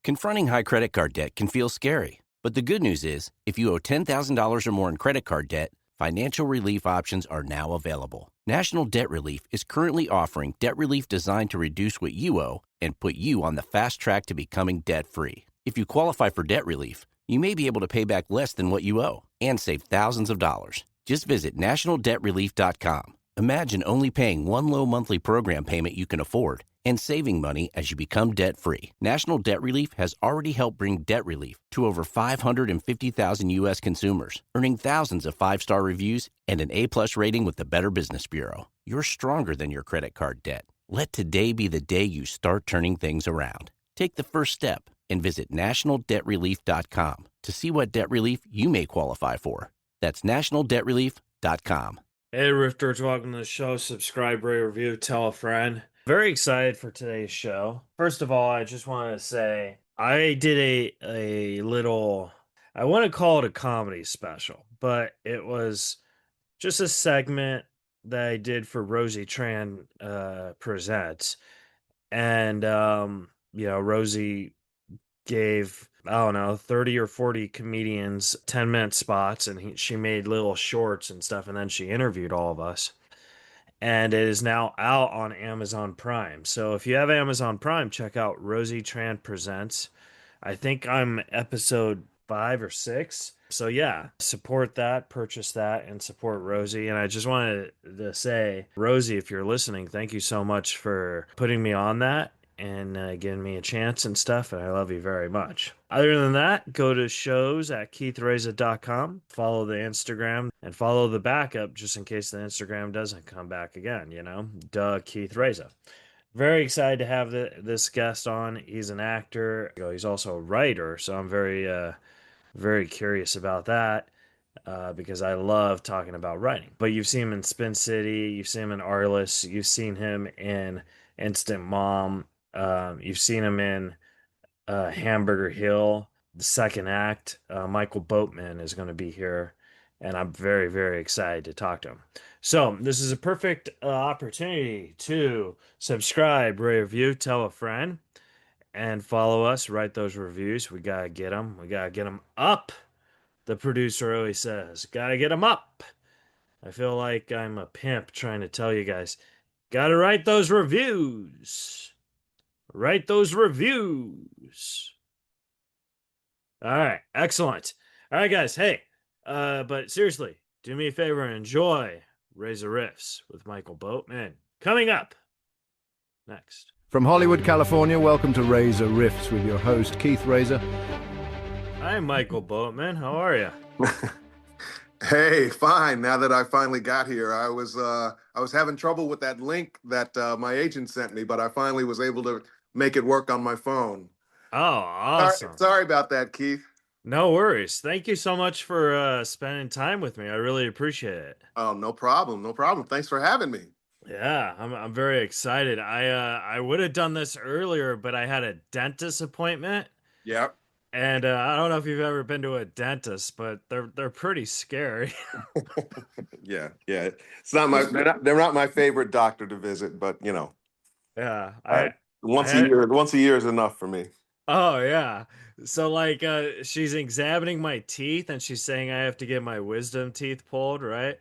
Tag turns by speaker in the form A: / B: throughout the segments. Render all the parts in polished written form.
A: Confronting high credit card debt can feel scary, but the good news is, if you owe $10,000 or more in credit card debt, financial relief options are now available. National Debt Relief is currently offering debt relief designed to reduce what you owe and put you on the fast track to becoming debt-free. If you qualify for debt relief, you may be able to pay back less than what you owe and save thousands of dollars. Just visit nationaldebtrelief.com. Imagine only paying one low monthly program payment you can afford and saving money as you become debt-free. National Debt Relief has already helped bring debt relief to over 550,000 U.S. consumers, earning thousands of five-star reviews and an A-plus rating with the Better Business Bureau. You're stronger than your credit card debt. Let today be the day you start turning things around. Take the first step and visit nationaldebtrelief.com to see what debt relief you may qualify for. That's nationaldebtrelief.com.
B: Hey, Rifters, welcome to the show. Subscribe, rate, review, tell a friend. Very excited for today's show. First of all, I just want to say I did a little, I want to call it a comedy special, but it was just a segment that I did for Rosie Tran Presents. And, Rosie gave, I don't know, 30 or 40 comedians 10-minute spots, and she made little shorts and stuff, and then she interviewed all of us. And it is now out on Amazon Prime. So if you have Amazon Prime, check out Rosie Tran Presents. I think I'm episode 5 or 6. So yeah, support that, purchase that, and support Rosie. And I just wanted to say, Rosie, if you're listening, thank you so much for putting me on that and giving me a chance and stuff. And I love you very much. Other than that, go to shows at keithreza.com, follow the Instagram, and follow the backup just in case the Instagram doesn't come back again, Keith Reza. Very excited to have this guest on. He's an actor. He's also a writer, so I'm very curious about that because I love talking about writing. But you've seen him in Spin City, you've seen him in Arli, you've seen him in Instant Mom, you've seen him in Hamburger Hill, the second act. Michael Boatman is going to be here, and I'm very, very excited to talk to him. So this is a perfect opportunity to subscribe, rate, review, tell a friend, and follow us. Write those reviews. We gotta get them. We gotta get them up. The producer always says, gotta get them up. I feel like I'm a pimp trying to tell you guys, gotta write those reviews. Write those reviews. All right, excellent. All right, guys. Hey, but seriously, do me a favor and enjoy Reza Rifts with Michael Boatman. Coming up next.
C: From Hollywood, California, welcome to Reza Rifts with your host, Keith Reza.
B: Hi, Michael Boatman. How are you?
D: Hey, fine. Now that I finally got here, I was having trouble with that link that my agent sent me, but I finally was able to make it work on my phone.
B: Oh, awesome.
D: Sorry about that, Keith.
B: No worries. Thank you so much for spending time with me. I really appreciate it.
D: Oh, no problem. No problem. Thanks for having me.
B: Yeah, I'm very excited. I would have done this earlier, but I had a dentist appointment.
D: Yep.
B: And I don't know if you've ever been to a dentist, but they're pretty scary.
D: Yeah. It's not they're not my favorite doctor to visit, but
B: Yeah.
D: once a year is enough for me.
B: Oh yeah. So like she's examining my teeth and she's saying I have to get my wisdom teeth pulled, right?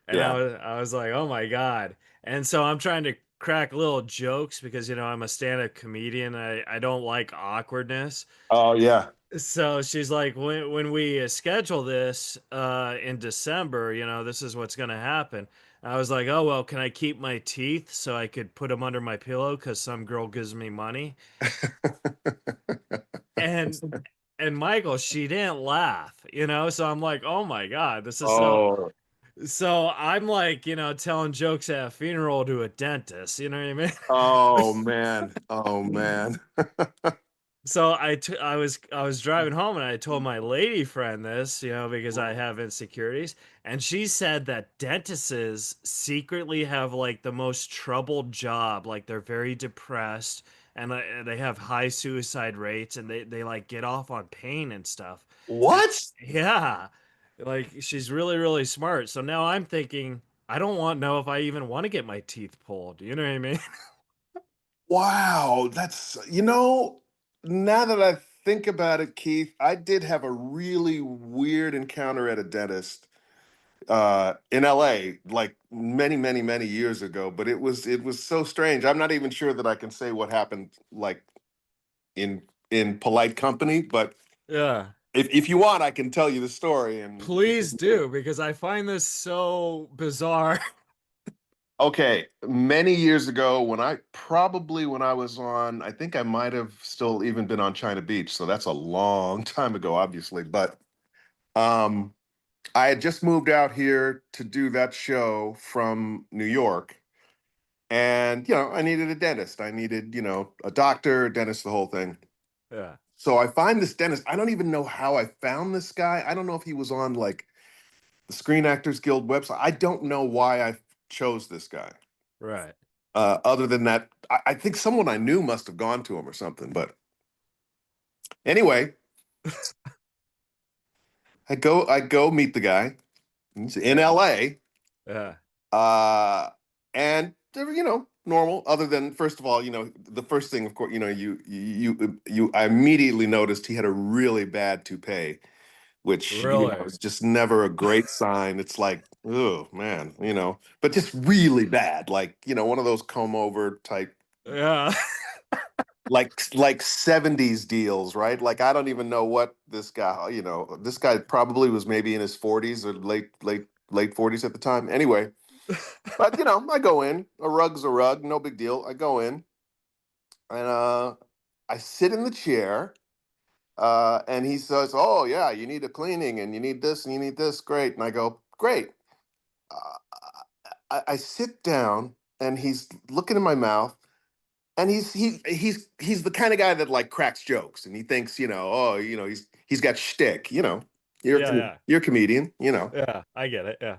B: And
D: Yeah.
B: I was like, "Oh my God." And so I'm trying to crack little jokes because I'm a stand-up comedian. I don't like awkwardness.
D: Oh yeah.
B: So she's like, when we schedule this in December, this is what's going to happen. I was like, oh, well, can I keep my teeth so I could put them under my pillow because some girl gives me money? and Michael, she didn't laugh, so I'm like, oh my God, this is so I'm like, telling jokes at a funeral to a dentist, you know what I mean?
D: Oh man. Oh man.
B: So I was driving home and I told my lady friend this, because I have insecurities, and she said that dentists secretly have like the most troubled job, like they're very depressed and they have high suicide rates and they like get off on pain and stuff.
D: What?
B: Yeah. Like she's really, really smart. So now I'm thinking I don't know if I even want to get my teeth pulled. You know what I mean?
D: Wow, that's now that I think about it, Keith, I did have a really weird encounter at a dentist in LA, like many years ago, but it was so strange. I'm not even sure that I can say what happened, like in polite company, but
B: Yeah.
D: if you want, I can tell you the story. And
B: Please do, because I find this so bizarre.
D: okay, many years ago, when I was on, I think I might have still even been on China Beach, so that's a long time ago, obviously. But um, I had just moved out here to do that show from New York, and I needed a dentist. I needed, a doctor, a dentist, the whole thing.
B: Yeah.
D: So I find this dentist. I don't even know how I found this guy. I don't know if he was on like the Screen Actors Guild website. I don't know why I chose this guy.
B: Right.
D: Other than that, I think someone I knew must have gone to him or something. But anyway, I go meet the guy. He's in LA.
B: Yeah.
D: And they're, normal, other than, first of all, the first thing, of course, I immediately noticed he had a really bad toupee, which,
B: Really?
D: is just never a great sign. It's like, oh man, but just really bad, like, one of those comb over type,
B: Yeah.
D: like 70s deals, right? Like, I don't even know what this guy, this guy probably was maybe in his 40s or late 40s at the time. Anyway, but I go in, a rug's a rug, no big deal. I go in and I sit in the chair, and he says, "Oh yeah, you need a cleaning and you need this and you need this. Great." And I go, "Great." I sit down and he's looking in my mouth, and he's the kind of guy that like cracks jokes, and he thinks, oh, he's got shtick.
B: Yeah, yeah.
D: You're a comedian,
B: Yeah. I get it. Yeah.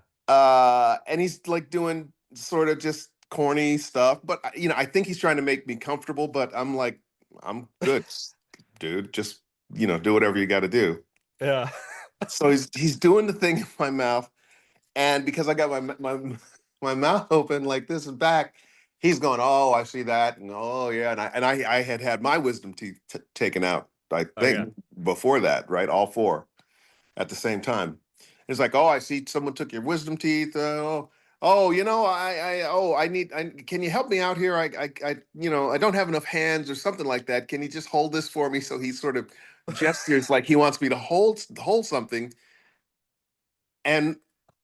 D: and he's like doing sort of just corny stuff, but I think he's trying to make me comfortable, but I'm like, I'm good, dude, just do whatever you got to do.
B: Yeah.
D: So he's doing the thing in my mouth, and because I got my mouth open like this and back, he's going, "Oh, I see that," and "Oh yeah," and I had my wisdom teeth taken out, I
B: Okay.
D: think, before that, right, all four at the same time. It's like, "Oh, I see someone took your wisdom teeth. Oh, I need. Can you help me out here? I don't have enough hands or something like that. Can you just hold this for me?" So he sort of gestures like he wants me to hold something, and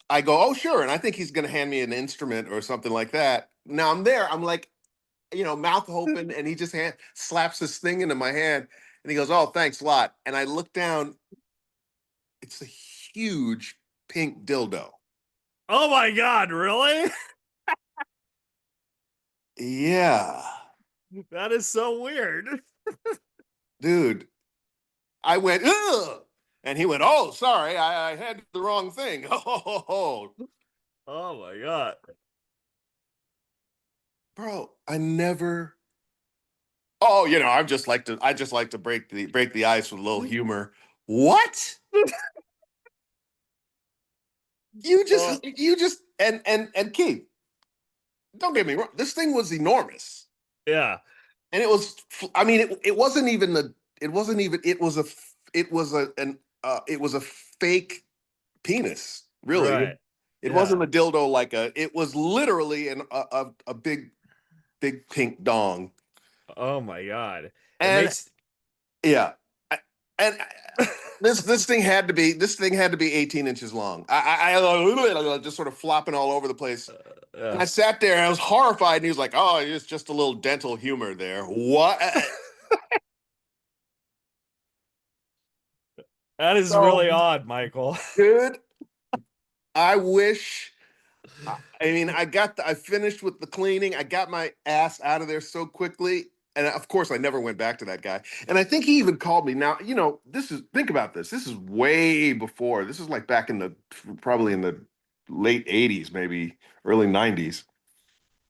D: I go, "Oh, sure." And I think he's going to hand me an instrument or something like that. Now I'm there. I'm like, mouth open, and he just slaps this thing into my hand, and he goes, "Oh, thanks a lot." And I look down. It's a huge pink dildo.
B: Oh my God, really?
D: Yeah,
B: That is so weird.
D: dude. I went, ugh, and he went, "Oh, sorry, I had the wrong thing." Oh,
B: Oh my God.
D: bro, I never. Oh, I just like to break the ice with a little humor. What?
B: Oh,
D: You just and Keith, don't get me wrong. This thing was enormous,
B: yeah.
D: and it was. I mean, it wasn't even the. It wasn't even. It was a. It was a an. It was a fake penis. Really,
B: Right.
D: it wasn't
B: Yeah.
D: a dildo like a. It was literally a big pink dong.
B: Oh my God. It
D: And
B: makes
D: yeah, and this thing had to be 18 inches long. I just sort of flopping all over the place. And I
B: yeah.
D: sat there and I was horrified. And he was like, "Oh, it's just a little dental humor there." What?
B: That is
D: So,
B: really odd, Michael.
D: dude, I wish. I mean, I finished with the cleaning. I got my ass out of there so quickly. And of course, I never went back to that guy. And I think he even called me. Now, think about this. This is way before. This is like back probably in the late 80s, maybe early 90s.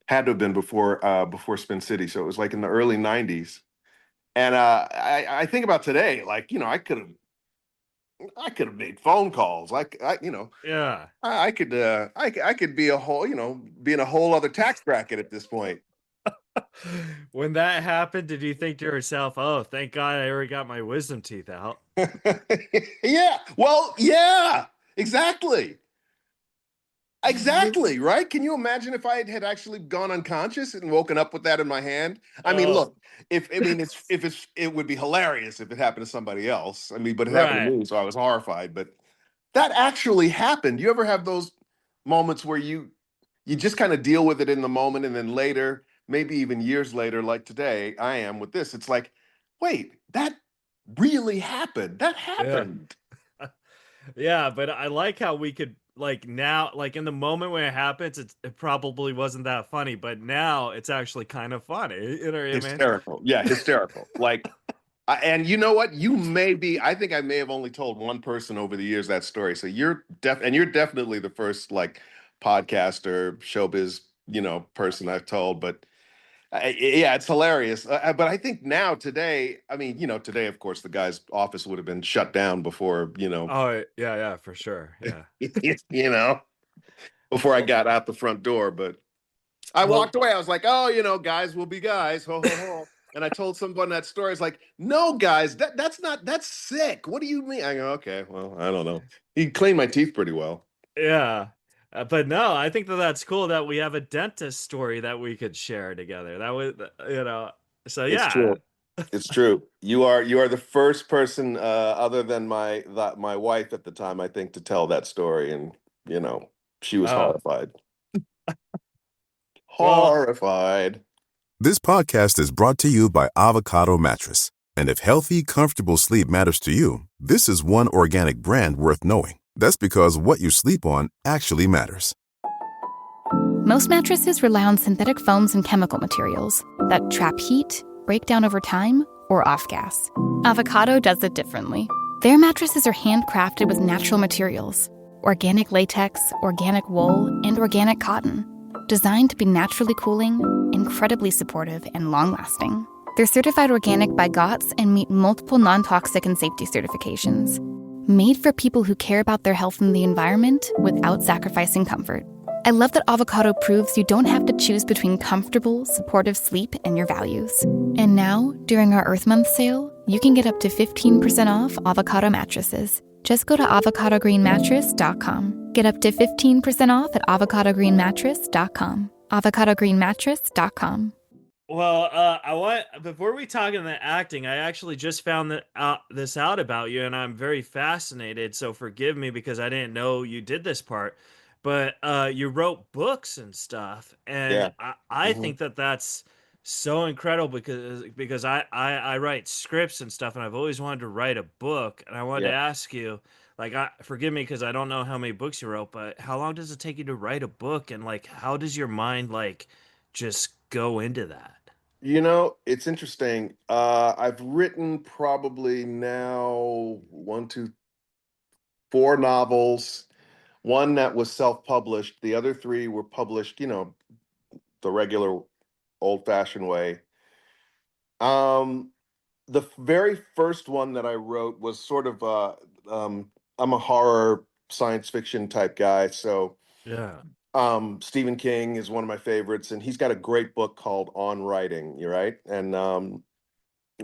D: Had to have been before Spin City. So it was like in the early 90s. And I think about today, like, I could have made phone calls.
B: Yeah.
D: I could be a whole, be in a whole other tax bracket at this point.
B: When that happened, did you think to yourself, "Oh, thank God I already got my wisdom teeth out"?
D: Yeah. Well, yeah, exactly. Exactly, right? Can you imagine if I had actually gone unconscious and woken up with that in my hand? I mean,
B: Oh,
D: look, if I mean it's if it's it would be hilarious if it happened to somebody else. I mean, but it happened to
B: right.
D: me, so I was horrified. But that actually happened. You ever have those moments where you just kind of deal with it in the moment, and then later, maybe even years later, like today, I am with this. It's like, wait, that really happened. That
B: Yeah.
D: happened.
B: Yeah, but I like how we could like now, like in the moment when it happens, it probably wasn't that funny, but now it's actually kind of funny. You know what I mean?
D: Hysterical. Yeah, hysterical. Like, and you know what? I think I may have only told one person over the years that story. So you're definitely the first like podcaster, showbiz, person I've told. But yeah, it's hilarious. But I think now, today, I mean, today, of course, the guy's office would have been shut down before,
B: Oh, yeah, yeah, for sure. Yeah.
D: you know, before I
B: Well,
D: got out the front door. But I
B: well,
D: walked away. I was like, oh, guys will be guys. Ho, ho, ho. And I told someone that story. It's like, no, guys, that's sick. What do you mean? I go, okay, well, I don't know. He cleaned my teeth pretty well.
B: yeah. But no, I think that that's cool that we have a dentist story that we could share together. That was, so
D: It's
B: yeah.
D: true. It's true. You are the first person, other than my wife at the time, I think, to tell that story, and she was
B: Oh,
D: horrified.
B: well,
D: Horrified.
E: This podcast is brought to you by Avocado Mattress. And if healthy, comfortable sleep matters to you, this is one organic brand worth knowing. That's because what you sleep on actually matters.
F: Most mattresses rely on synthetic foams and chemical materials that trap heat, break down over time, or off-gas. Avocado does it differently. Their mattresses are handcrafted with natural materials, organic latex, organic wool, and organic cotton, designed to be naturally cooling, incredibly supportive, and long-lasting. They're certified organic by GOTS and meet multiple non-toxic and safety certifications. Made for people who care about their health and the environment without sacrificing comfort. I love that Avocado proves you don't have to choose between comfortable, supportive sleep and your values. And now, during our Earth Month sale, you can get up to 15% off Avocado mattresses. Just go to avocadogreenmattress.com. Get up to 15% off at avocadogreenmattress.com. avocadogreenmattress.com.
B: well, I want before we talk in the acting, I actually just found this out about you, and I'm very fascinated. So forgive me because I didn't know you did this part, but you wrote books and stuff, and
D: Yeah.
B: I
D: Mhm.
B: think that that's so incredible because I write scripts and stuff, and I've always wanted to write a book, and I wanted
D: Yeah.
B: to ask you, like, forgive me because I don't know how many books you wrote, but how long does it take you to write a book, and like, how does your mind like just go into that?
D: It's interesting. I've written probably now one, two, four novels. One that was self-published. The other three were published, the regular old-fashioned way. Um, the very first one that I wrote was sort of I'm a horror science fiction type guy, so
B: Yeah.
D: Stephen King is one of my favorites, and he's got a great book called On Writing, you're right. And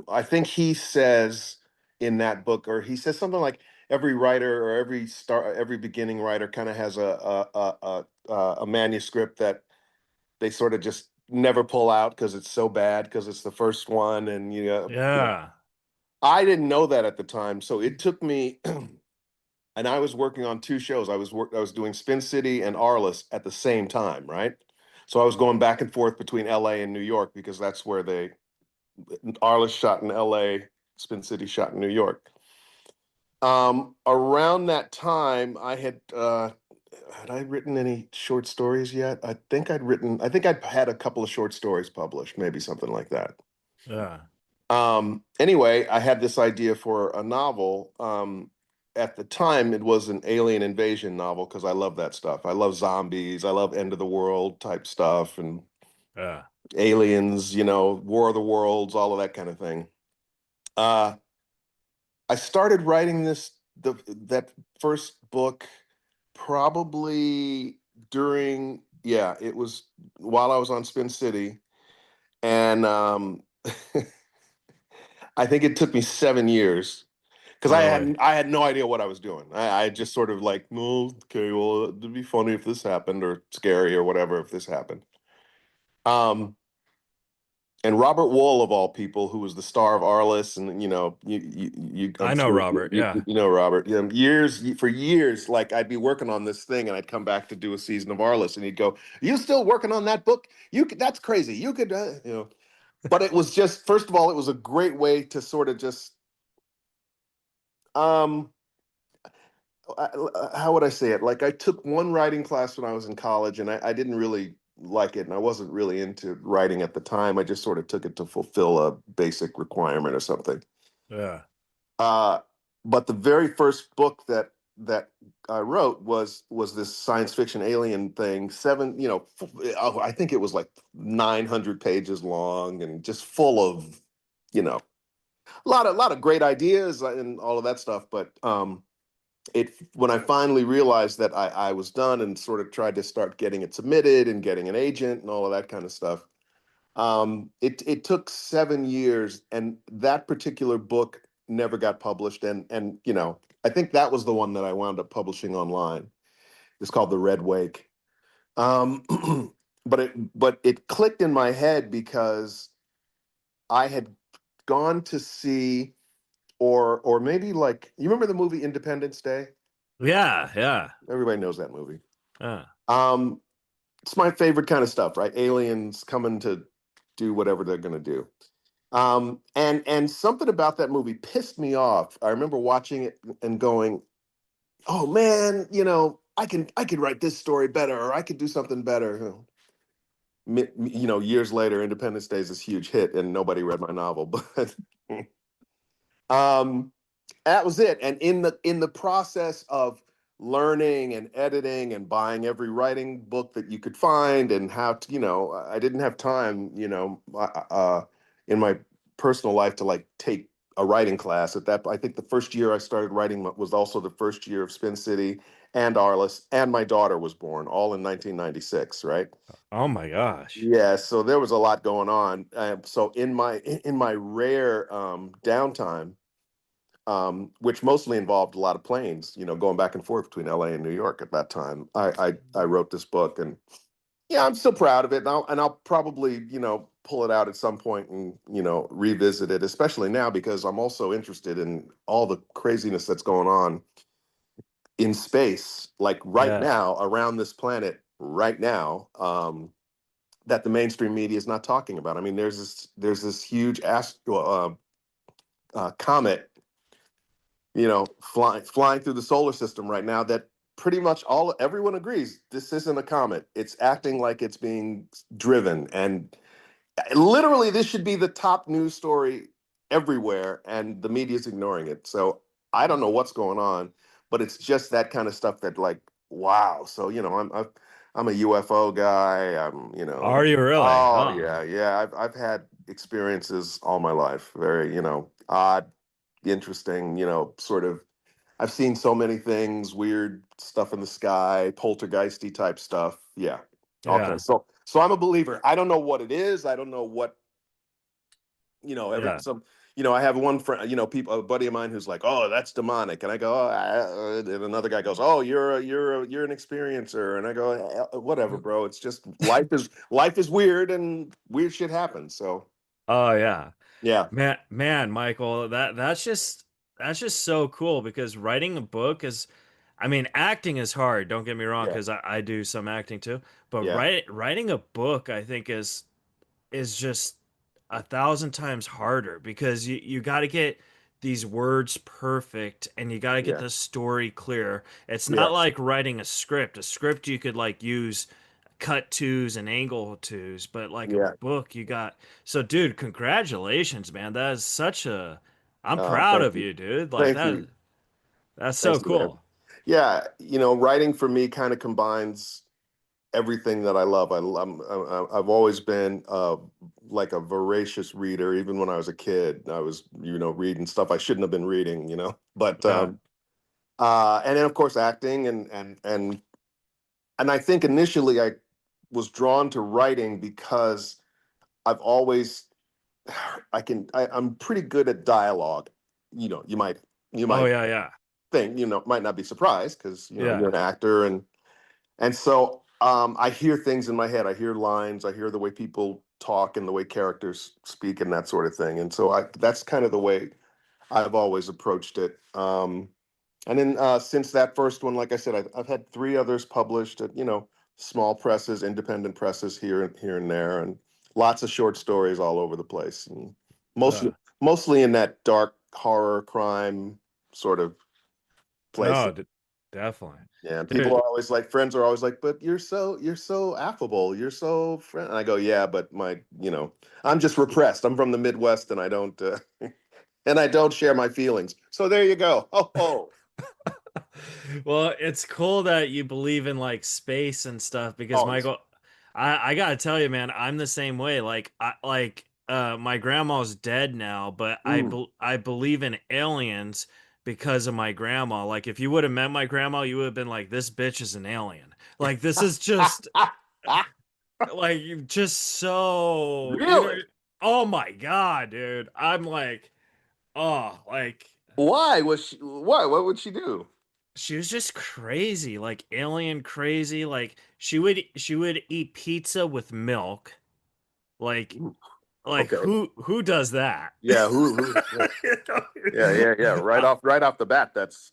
D: I think he says in that book, or he says something like every writer or every beginning writer kind of has a manuscript that they sort of just never pull out because it's so bad because it's the first one, and
B: Yeah.
D: I didn't know that at the time, so it took me. And I was working on two shows. I was doing Spin City and Arliss at the same time, right? So I was going back and forth between LA and New York because that's where Arliss shot in LA, Spin City shot in New York. Around that time, had I written any short stories yet? I think I'd had a couple of short stories published, maybe something like that.
B: Yeah.
D: Anyway, I had this idea for a novel. At the time, it was an alien invasion novel because I love that stuff. I love zombies. I love end of the world type stuff and
B: Yeah.
D: aliens, War of the Worlds, all of that kind of thing. Uh, I started writing that first book probably it was while I was on Spin City. And I think it took me 7 years because
B: Really?
D: I had no idea what I was doing. I just sort of like, no, okay, well, it'd be funny if this happened, or scary or whatever if this happened. Um, and Robert Wool, of all people, who was the star of Arliss, and
B: I
D: I'm
B: know
D: sure
B: Robert. Yeah.
D: you know Robert. For years, like I'd be working on this thing, and I'd come back to do a season of Arliss, and he'd go, "You still working on that book? That's crazy. You could, But it was just, first of all, it was a great way to sort of just, um, how would I say it? Like I took one writing class when I was in college, and I didn't really like it, and I wasn't really into writing at the time. I just sort of took it to fulfill a basic requirement or something.
B: Yeah.
D: Uh, but the very first book that I wrote was this science fiction alien thing. I think it was like 900 pages long and just full of, a lot of great ideas and all of that stuff. But when I finally realized that I was done and sort of tried to start getting it submitted and getting an agent and all of that kind of stuff, it took 7 years, and that particular book never got published. And I think that was the one that I wound up publishing online. It's called The Red Wake. Um, but it clicked in my head because I had gone to see, or maybe, like, you remember the movie Independence Day?
B: Yeah. Yeah.
D: Everybody knows that movie.
B: Yeah.
D: Um, it's my favorite kind of stuff, right? Aliens coming to do whatever they're going to do. And something about that movie pissed me off. I remember watching it and going, "Oh man, I could write this story better, or I could do something better." Years later, Independence Day is this huge hit, and nobody read my novel. But um, that was it. And in the process of learning and editing and buying every writing book that you could find, and how to, I didn't have time, in my personal life to like take a writing class. I think the first year I started writing was also the first year of Spin City and Arliss, and my daughter was born, all in 1996, right?
B: Oh my gosh.
D: Yeah, so there was a lot going on. So in my rare downtime, which mostly involved a lot of planes, going back and forth between LA and New York at that time. I wrote this book, and yeah, I'm still proud of it, and I'll probably pull it out at some point and revisit it, especially now because I'm also interested in all the craziness that's going on in space, like right
B: Yeah.
D: now around this planet right now. That the mainstream media is not talking about. I mean, there's this huge comet, flying through the solar system right now, that pretty much everyone agrees this isn't a comet. It's acting like it's being driven, and literally this should be the top news story everywhere, and the media's ignoring it. So I don't know what's going on, but it's just that kind of stuff that, like, wow. So I'm a UFO guy.
B: Are you really?
D: Oh
B: Oh.
D: yeah, yeah. I've had experiences all my life, very odd, interesting, sort of. I've seen so many things, weird stuff in the sky, poltergeisty type stuff. Yeah. Okay.
B: Yeah.
D: So I'm a believer. I don't know what it is. I don't know what,
B: Yeah.
D: I have one friend, a buddy of mine who's like, "Oh, that's demonic." And I go, "Oh," and another guy goes, "Oh, you're an experiencer." And I go, Whatever, bro. It's just life is weird, and weird shit happens." So,
B: Oh yeah.
D: yeah.
B: Man, Michael, that's just so cool, because writing a book is, I mean, acting is hard, don't get me wrong,
D: Yeah.
B: because I do some acting too. But
D: Yeah.
B: writing a book, I think, is just 1,000 times harder, because you got to get these words perfect, and you got to get
D: Yeah.
B: the story clear. It's
D: Yeah.
B: not like writing a script. A script you could like use cut twos and angle twos, but like a
D: Yeah.
B: book you got. So dude, congratulations, man. That is such a, I'm proud
D: Thank
B: of
D: you.
B: you, dude. Like
D: Thank you.
B: that's so
D: Thanks, man.
B: cool.
D: Yeah, writing for me kind of combines everything that I love. I've always been like a voracious reader. Even when I was a kid, I was reading stuff I shouldn't have been reading. But
B: Yeah.
D: and then of course acting, and I think initially I was drawn to writing because I've always, I'm pretty good at dialogue. You might
B: Oh yeah.
D: think, might not be surprised because,
B: Yeah.
D: you're an actor, and so I hear things in my head. I hear lines, I hear the way people talk and the way characters speak and that sort of thing. And so that's kind of the way I've always approached it. And then since that first one, like I said, I've had three others published at, small presses, independent presses here and there, and lots of short stories all over the place, and
B: Uh,
D: mostly in that dark horror crime sort of place.
B: no, definitely.
D: Yeah, and people
B: Dude,
D: are always like, friends are always like, but you're so affable, you're so friend. And I go, yeah, but I'm just repressed. I'm from the Midwest, and I don't and I don't share my feelings. So there you go. Oh.
B: well, it's cool that you believe in like space and stuff because
D: Oh,
B: Michael, I gotta tell you, man, I'm the same way. My grandma's dead now, but
D: mm.
B: I believe in aliens because of my grandma. Like, if you would have met my grandma, you would have been like, this bitch is an alien. Like, this is just like just so
D: Really?
B: oh my God, dude. I'm like, oh, like
D: Why was she? Why? What would she do?
B: she was just crazy, like alien crazy. Like she would eat pizza with milk. Like
D: Ooh,
B: like
D: okay.
B: who does that?
D: Yeah. Who? Yeah.
B: You know?
D: Yeah. Right off the bat, that's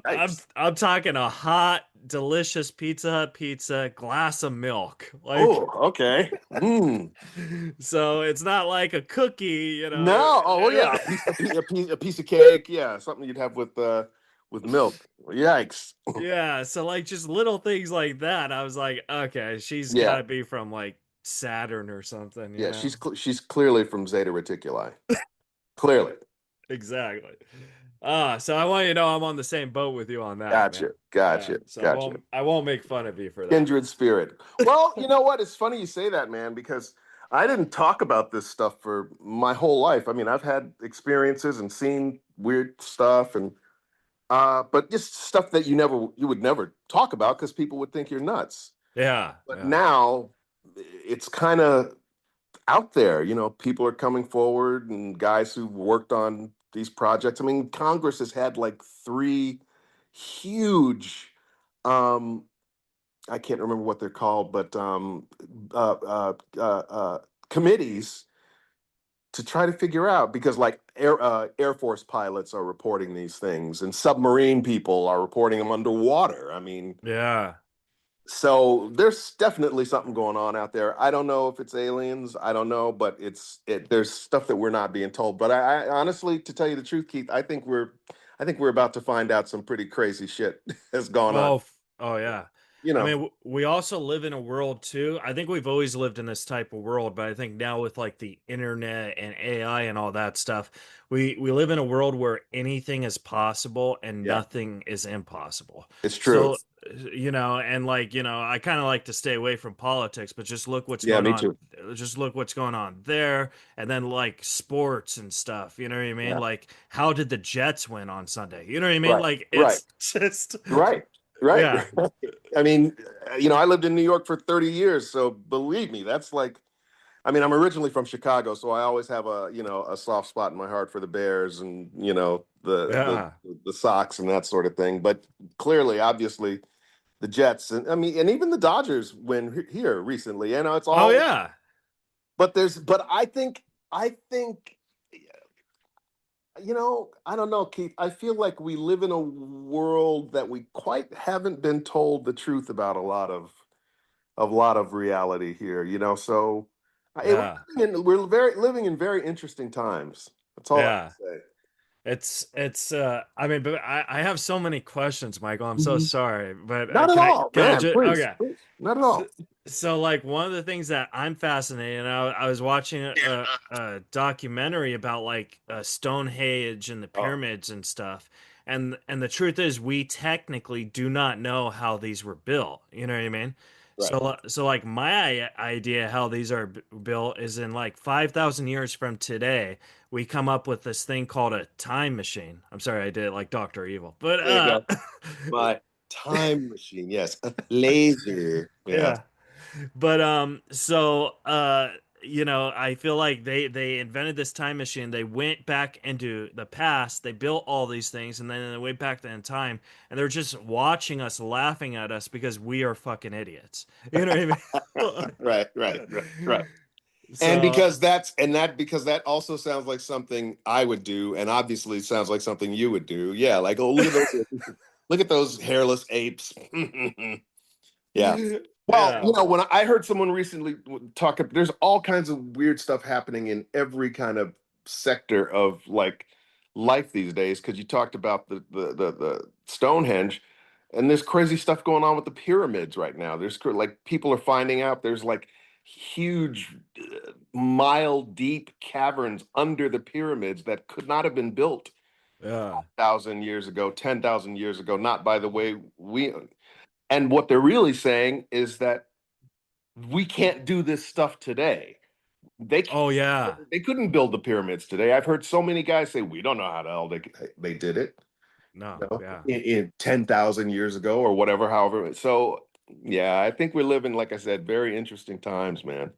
D: nice.
B: I'm talking a hot, delicious Pizza Hut pizza, glass of milk. Like
D: Oh, okay. Mm.
B: so it's not like a cookie, you know.
D: No. Oh, yeah. A piece of cake. Yeah, something you'd have with milk. Yikes.
B: Yeah, so like just little things like that. I was like, okay, she's
D: Yeah.
B: gotta be from like Saturn or something, you
D: Yeah.
B: know?
D: She's clearly from Zeta Reticuli. Clearly.
B: Exactly. So I want you to know I'm on the same boat with you on that, man.
D: Gotcha.
B: So I won't make fun of you for that.
D: Kindred spirit. Well, you know what? It's funny you say that, man, because I didn't talk about this stuff for my whole life. I mean, I've had experiences and seen weird stuff, and but just stuff that you would never talk about because people would think you're nuts.
B: Yeah.
D: But now it's kind of out there. People are coming forward, and guys who've worked on these projects. I mean, Congress has had like three huge um I can't remember what they're called, but uh, uh, committees to try to figure out, because like Air Force pilots are reporting these things, and submarine people are reporting them underwater. I mean,
B: Yeah.
D: so there's definitely something going on out there. I don't know if it's aliens. I don't know, but there's stuff that we're not being told. But I honestly, to tell you the truth, Keith, I think we're about to find out some pretty crazy shit has gone on.
B: Oh yeah.
D: You
B: I
D: know,
B: mean, we also live in a world too. I think we've always lived in this type of world, but I think now with like the internet and AI and all that stuff, we live in a world where anything is possible and
D: yeah,
B: nothing is impossible.
D: it's true.
B: So, and like, I kind of like to stay away from politics, but just look what's
D: Yeah,
B: going
D: me
B: on.
D: too.
B: Just look what's going on there, and then like sports and stuff. You know what I mean?
D: Yeah,
B: Like, how did the Jets win on Sunday? You know what I mean?
D: right,
B: Like,
D: right,
B: it's just
D: right, right.
B: yeah.
D: I mean, I lived in New York for 30 years, so believe me, that's like, I mean, I'm originally from Chicago, so I always have a soft spot in my heart for the Bears and,
B: Yeah.
D: the Sox and that sort of thing. But clearly, obviously, the Jets and I mean, and even the Dodgers win here recently. It's
B: Oh
D: all,
B: yeah.
D: but I think, I don't know, Keith. I feel like we live in a world that we quite haven't been told the truth about a lot of reality here. So
B: Yeah.
D: we're living in very interesting times. That's all I
B: Yeah.
D: can say.
B: It's I mean, but I have so many questions, Michael. I'm so
D: Mhm.
B: sorry, but
D: Not at all,
B: can I
D: man.
B: just
D: Please,
B: okay.
D: please. Not at
B: So,
D: all.
B: so like one of the things that I'm fascinated, and I was watching a documentary about like Stonehenge and the
D: Oh,
B: pyramids and stuff. And the truth is we technically do not know how these were built. You know what I mean?
D: right.
B: So like my idea how these are built is in like 5,000 years from today, we come up with this thing called a time machine. I'm sorry, I did it like Dr. Evil. But
D: There you go. My time machine. Yes, laser. Yeah.
B: yeah. But I feel like they invented this time machine. They went back into the past. They built all these things, and then they went back in time, and they're just watching us, laughing at us because we are fucking idiots. You know what
D: Right,
B: I
D: right, right, right.
B: mean?
D: And
B: So,
D: because that also sounds like something I would do, and obviously sounds like something you would do. Yeah, like, oh, look at those hairless apes. Yeah. Well,
B: yeah,
D: when I heard someone recently talk, there's all kinds of weird stuff happening in every kind of sector of like life these days. Because you talked about the Stonehenge, and there's crazy stuff going on with the pyramids right now. There's like people are finding out there's like huge, mile deep caverns under the pyramids that could not have been built
B: yeah.
D: 1,000 years ago, 10,000 years ago. Not by the way we. And what they're really saying is that we can't do this stuff today. They
B: Oh yeah.
D: they couldn't build the pyramids today. I've heard so many guys say we don't know how the hell they did it.
B: No. Yeah.
D: In 10,000 years ago or whatever. However, so yeah, I think we're living, like I said, very interesting times, man.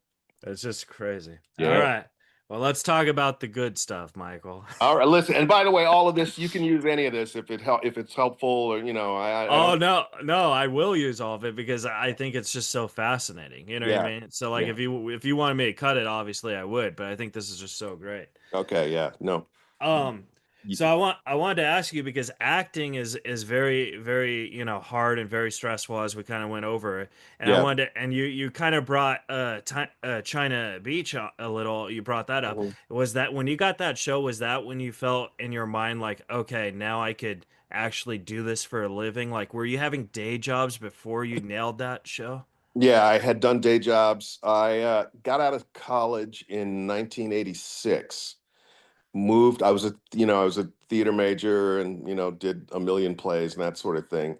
B: It's just crazy. All
D: Yeah.
B: right. Well, let's talk about the good stuff, Michael.
D: All right, listen. And by the way, all of this you can use any of this if it's helpful, or I
B: Oh
D: don't.
B: no, I will use all of it because I think it's just so fascinating. You know what
D: Yeah,
B: I mean? So like
D: yeah.
B: if you wanted me to cut it, obviously I would, but I think this is just so great.
D: Okay, yeah, no.
B: Um,
D: Y-
B: so I wanted to ask you because acting is very very hard and very stressful as we kind of went over it, and I
D: Yeah.
B: wanted to, and you kind of brought China Beach a little. You brought that up.
D: Mhm.
B: Was that when you got that show? Was that when you felt in your mind like, okay, now I could actually do this for a living? Like, were you having day jobs before you nailed that show?
D: Yeah, I had done day jobs. I got out of college in 1986. Moved. I was a theater major, and did a million plays and that sort of thing.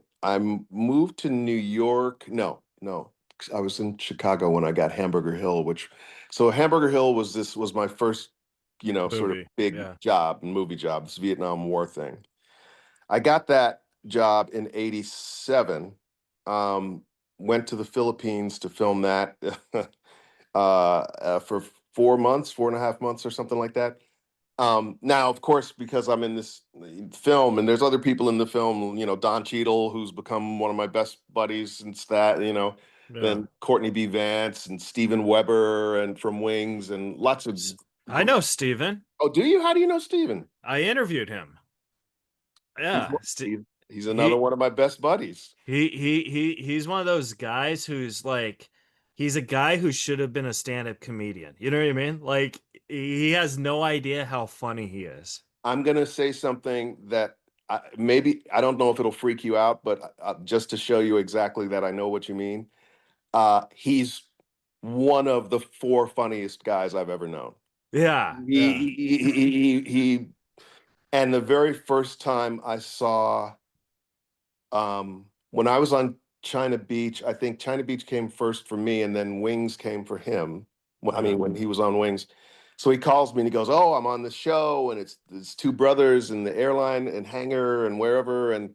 D: Moved to New York. No, no, I was in Chicago when I got Hamburger Hill, so Hamburger Hill was my first, sort of
B: Movie.
D: big
B: Yeah.
D: job, movie job, this Vietnam War thing. I got that job in '87. Um, Went to the Philippines to film that for 4 months, 4.5 months, or something like that. Now, of course, because I'm in this film, and there's other people in the film, Don Cheadle, who's become one of my best buddies, and
B: Yeah.
D: then Courtney B. Vance and Steven Weber, and from Wings, and lots of.
B: S- I know Steven.
D: Oh, do you? How do you know Steven?
B: I interviewed him.
D: He's
B: Yeah.
D: he's another
B: He
D: one of my best buddies.
B: he's one of those guys who's like he's a guy who should have been a stand-up comedian. You know what I mean? Like he has no idea how funny he is.
D: I'm gonna say something that maybe I don't know if it'll freak you out, but just to show you exactly that I know what you mean. He's one of the four funniest guys I've ever known.
B: Yeah,
D: He,
B: yeah.
D: he, he, he and the very first time I saw, when I was on China Beach, I think China Beach came first for me, and then Wings came for him. I
B: Yeah.
D: mean, when he was on Wings. So he calls me and he goes, "Oh, I'm on the show, and it's two brothers in the airline and hangar and wherever." And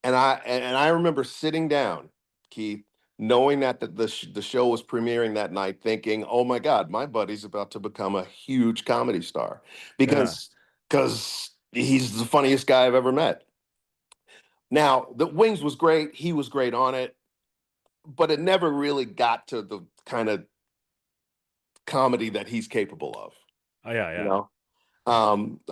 D: I remember sitting down, Keith, knowing that the show was premiering that night, thinking, "Oh my God, my buddy's about to become a huge comedy star,"
B: Yeah.
D: because he's the funniest guy I've ever met. Now, the Wings was great; he was great on it, but it never really got to the kind of comedy that he's capable of.
B: Oh yeah,
D: You
B: yeah.
D: know,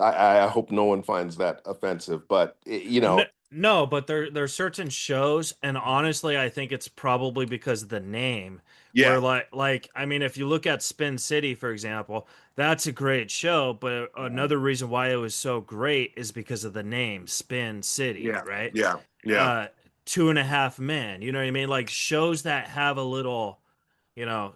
D: I hope no one finds that offensive, but
B: No, no, but there's certain shows, and honestly, I think it's probably because of the name.
D: yeah,
B: Where like I mean, if you look at Spin City, for example, that's a great show, but another reason why it was so great is because of the name Spin City,
D: yeah,
B: right?
D: yeah, yeah,
B: Uh, Two and a Half Men, you know what I mean? Like shows that have a little,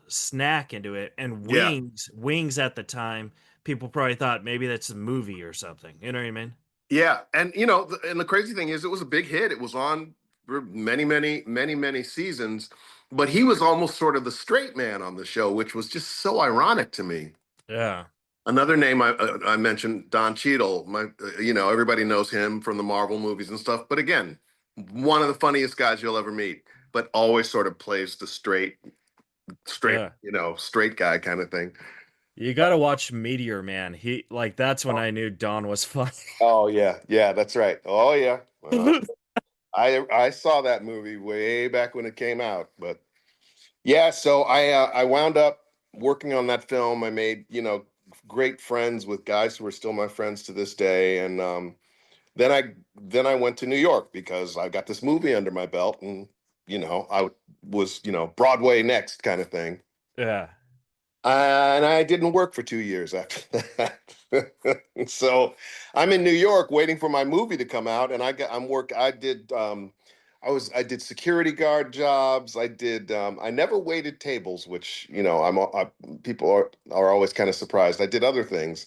B: snack into it. And
D: yeah.
B: Wings at the time, people probably thought maybe that's a movie or something. You know what I mean?
D: Yeah, and and the crazy thing is, it was a big hit. It was on for many, many, many, many seasons, but he was almost sort of the straight man on the show, which was just so ironic to me.
B: Yeah.
D: Another name I mentioned, Don Cheadle. Everybody knows him from the Marvel movies and stuff. But again, one of the funniest guys you'll ever meet, but always sort of plays the straight,
B: Yeah.
D: straight guy kind of thing.
B: You got to watch Meteor Man. That's when I knew Don was funny.
D: Oh yeah, yeah, that's right. Oh yeah. I saw that movie way back when it came out, but yeah. So I wound up working on that film. I made great friends with guys who are still my friends to this day, and then I went to New York because I got this movie under my belt, and I was Broadway next kind of thing.
B: Yeah.
D: And I didn't work for 2 years after that. So I'm in New York waiting for my movie to come out, and I did security guard jobs. I never waited tables, which people are always kind of surprised. I did other things,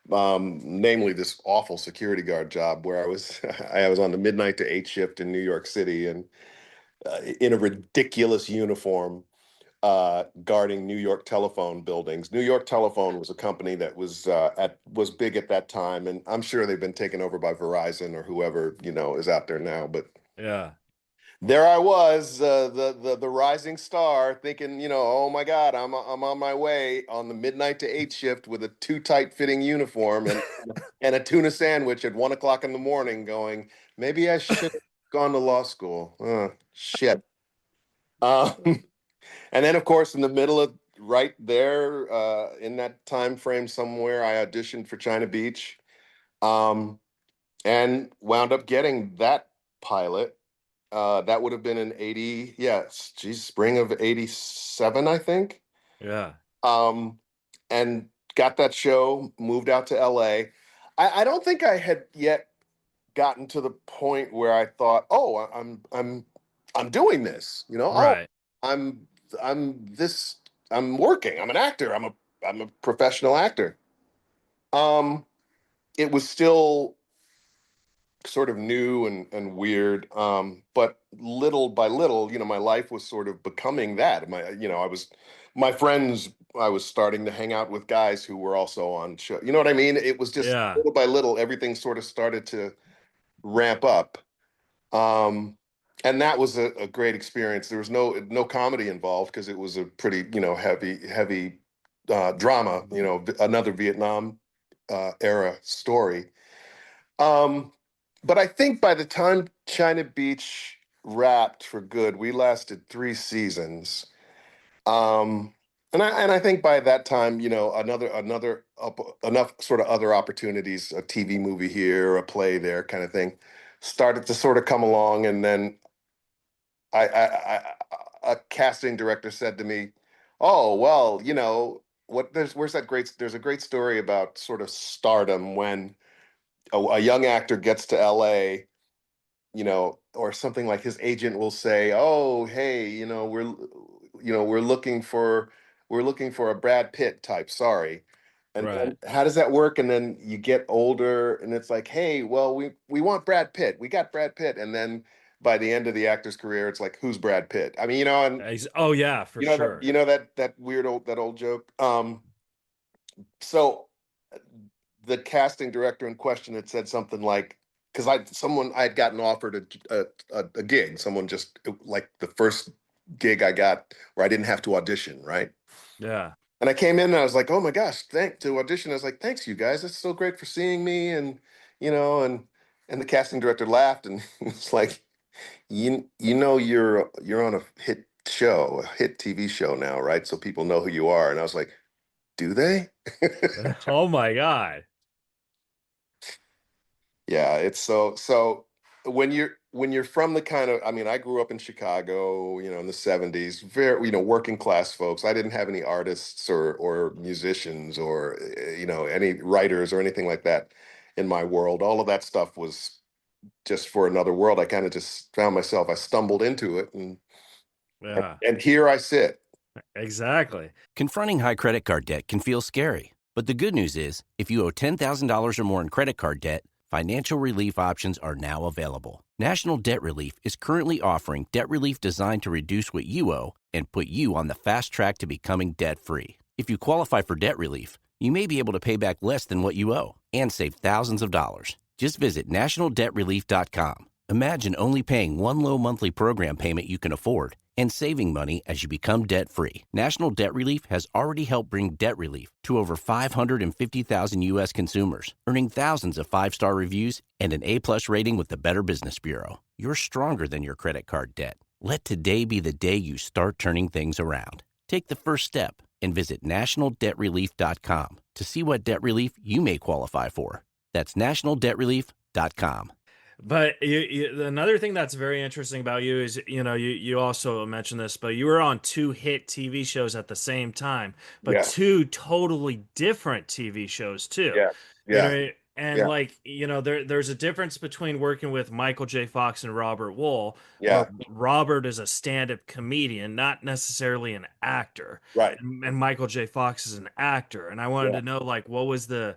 D: namely this awful security guard job where I was I was on the midnight to 8 shift in New York City, and in a ridiculous uniform, guarding New York Telephone buildings. New York Telephone was a company that was big at that time, and I'm sure they've been taken over by Verizon or whoever is out there now. But
B: Yeah.
D: there I was, the rising star, thinking, oh my God, I'm on my way on the midnight to 8 shift with a too tight fitting uniform and a tuna sandwich at 1 o'clock in the morning, going, maybe I should have gone to law school. Shit. And then, of course, in the middle of right there, in that time frame somewhere, I auditioned for China Beach, and wound up getting that pilot. That would have been in spring of '87, I think.
B: Yeah.
D: And got that show, moved out to LA. I don't think I had yet gotten to the point where I thought, oh, I'm doing this,
B: Right.
D: I'm working. I'm an actor. I'm a professional actor. It was still sort of new and weird. But little by little, my life was sort of becoming that. My friends, I was starting to hang out with guys who were also on show. You know what I mean? It was just
B: Yeah.
D: little by little, everything sort of started to ramp up. And that was a great experience. There was no comedy involved because it was a pretty, heavy drama, another Vietnam era story. But I think by the time China Beach wrapped for good, we lasted 3 seasons. And I think by that time, enough sort of other opportunities, a TV movie here, a play there, kind of thing, started to sort of come along. And then a casting director said to me, "Oh, well, there's a great story about sort of stardom when a young actor gets to LA, or something like his agent will say, "Oh, hey, we're looking for a Brad Pitt type. Sorry." And
B: Right.
D: then how does that work? And then you get older, and it's like, "Hey, well, we want Brad Pitt. We got Brad Pitt." And then by the end of the actor's career, it's like, "Who's Brad Pitt?" I mean, and
B: Oh yeah, for sure.
D: that weird that old joke. So the casting director in question had said something like, because I'd gotten offered a gig. Someone just, like, the first gig I got where I didn't have to audition, right?
B: Yeah.
D: And I came in and I was like, oh my gosh, to audition. I was like, thanks, you guys. It's so great for seeing me. And and the casting director laughed and it's like, you're on a hit show, a hit TV show now, right? So people know who you are. And I was like, do they?
B: Oh my God.
D: Yeah, it's so when you're from the kind of, I mean, I grew up in Chicago, in the '70s, very, working class folks. I didn't have any artists or musicians or any writers or anything like that in my world. All of that stuff was just for another world. I kind of just found myself, I stumbled into it, and
B: Yeah.
D: and here I sit.
B: Exactly.
A: Confronting high credit card debt can feel scary, but the good news is, if you owe $10,000 or more in credit card debt, financial relief options are now available. National Debt Relief is currently offering debt relief designed to reduce what you owe and put you on the fast track to becoming debt-free. If you qualify for debt relief, you may be able to pay back less than what you owe and save thousands of dollars. Just visit nationaldebtrelief.com. Imagine only paying one low monthly program payment you can afford and saving money as you become debt-free. National Debt Relief has already helped bring debt relief to over 550,000 U.S. consumers, earning thousands of five-star reviews and an A-plus rating with the Better Business Bureau. You're stronger than your credit card debt. Let today be the day you start turning things around. Take the first step and visit nationaldebtrelief.com to see what debt relief you may qualify for. That's nationaldebtrelief.com.
B: But another thing that's very interesting about you is, you also mentioned this, but you were on two hit TV shows at the same time, but
D: Yeah.
B: two totally different TV shows too.
D: Yeah.
B: You
D: Yeah.
B: know, and
D: Yeah.
B: like, there's a difference between working with Michael J. Fox and Robert Wool,
D: Yeah.
B: where Robert is a stand-up comedian, not necessarily an actor.
D: Right.
B: And Michael J. Fox is an actor. And I wanted
D: Yeah.
B: to know, like, what was the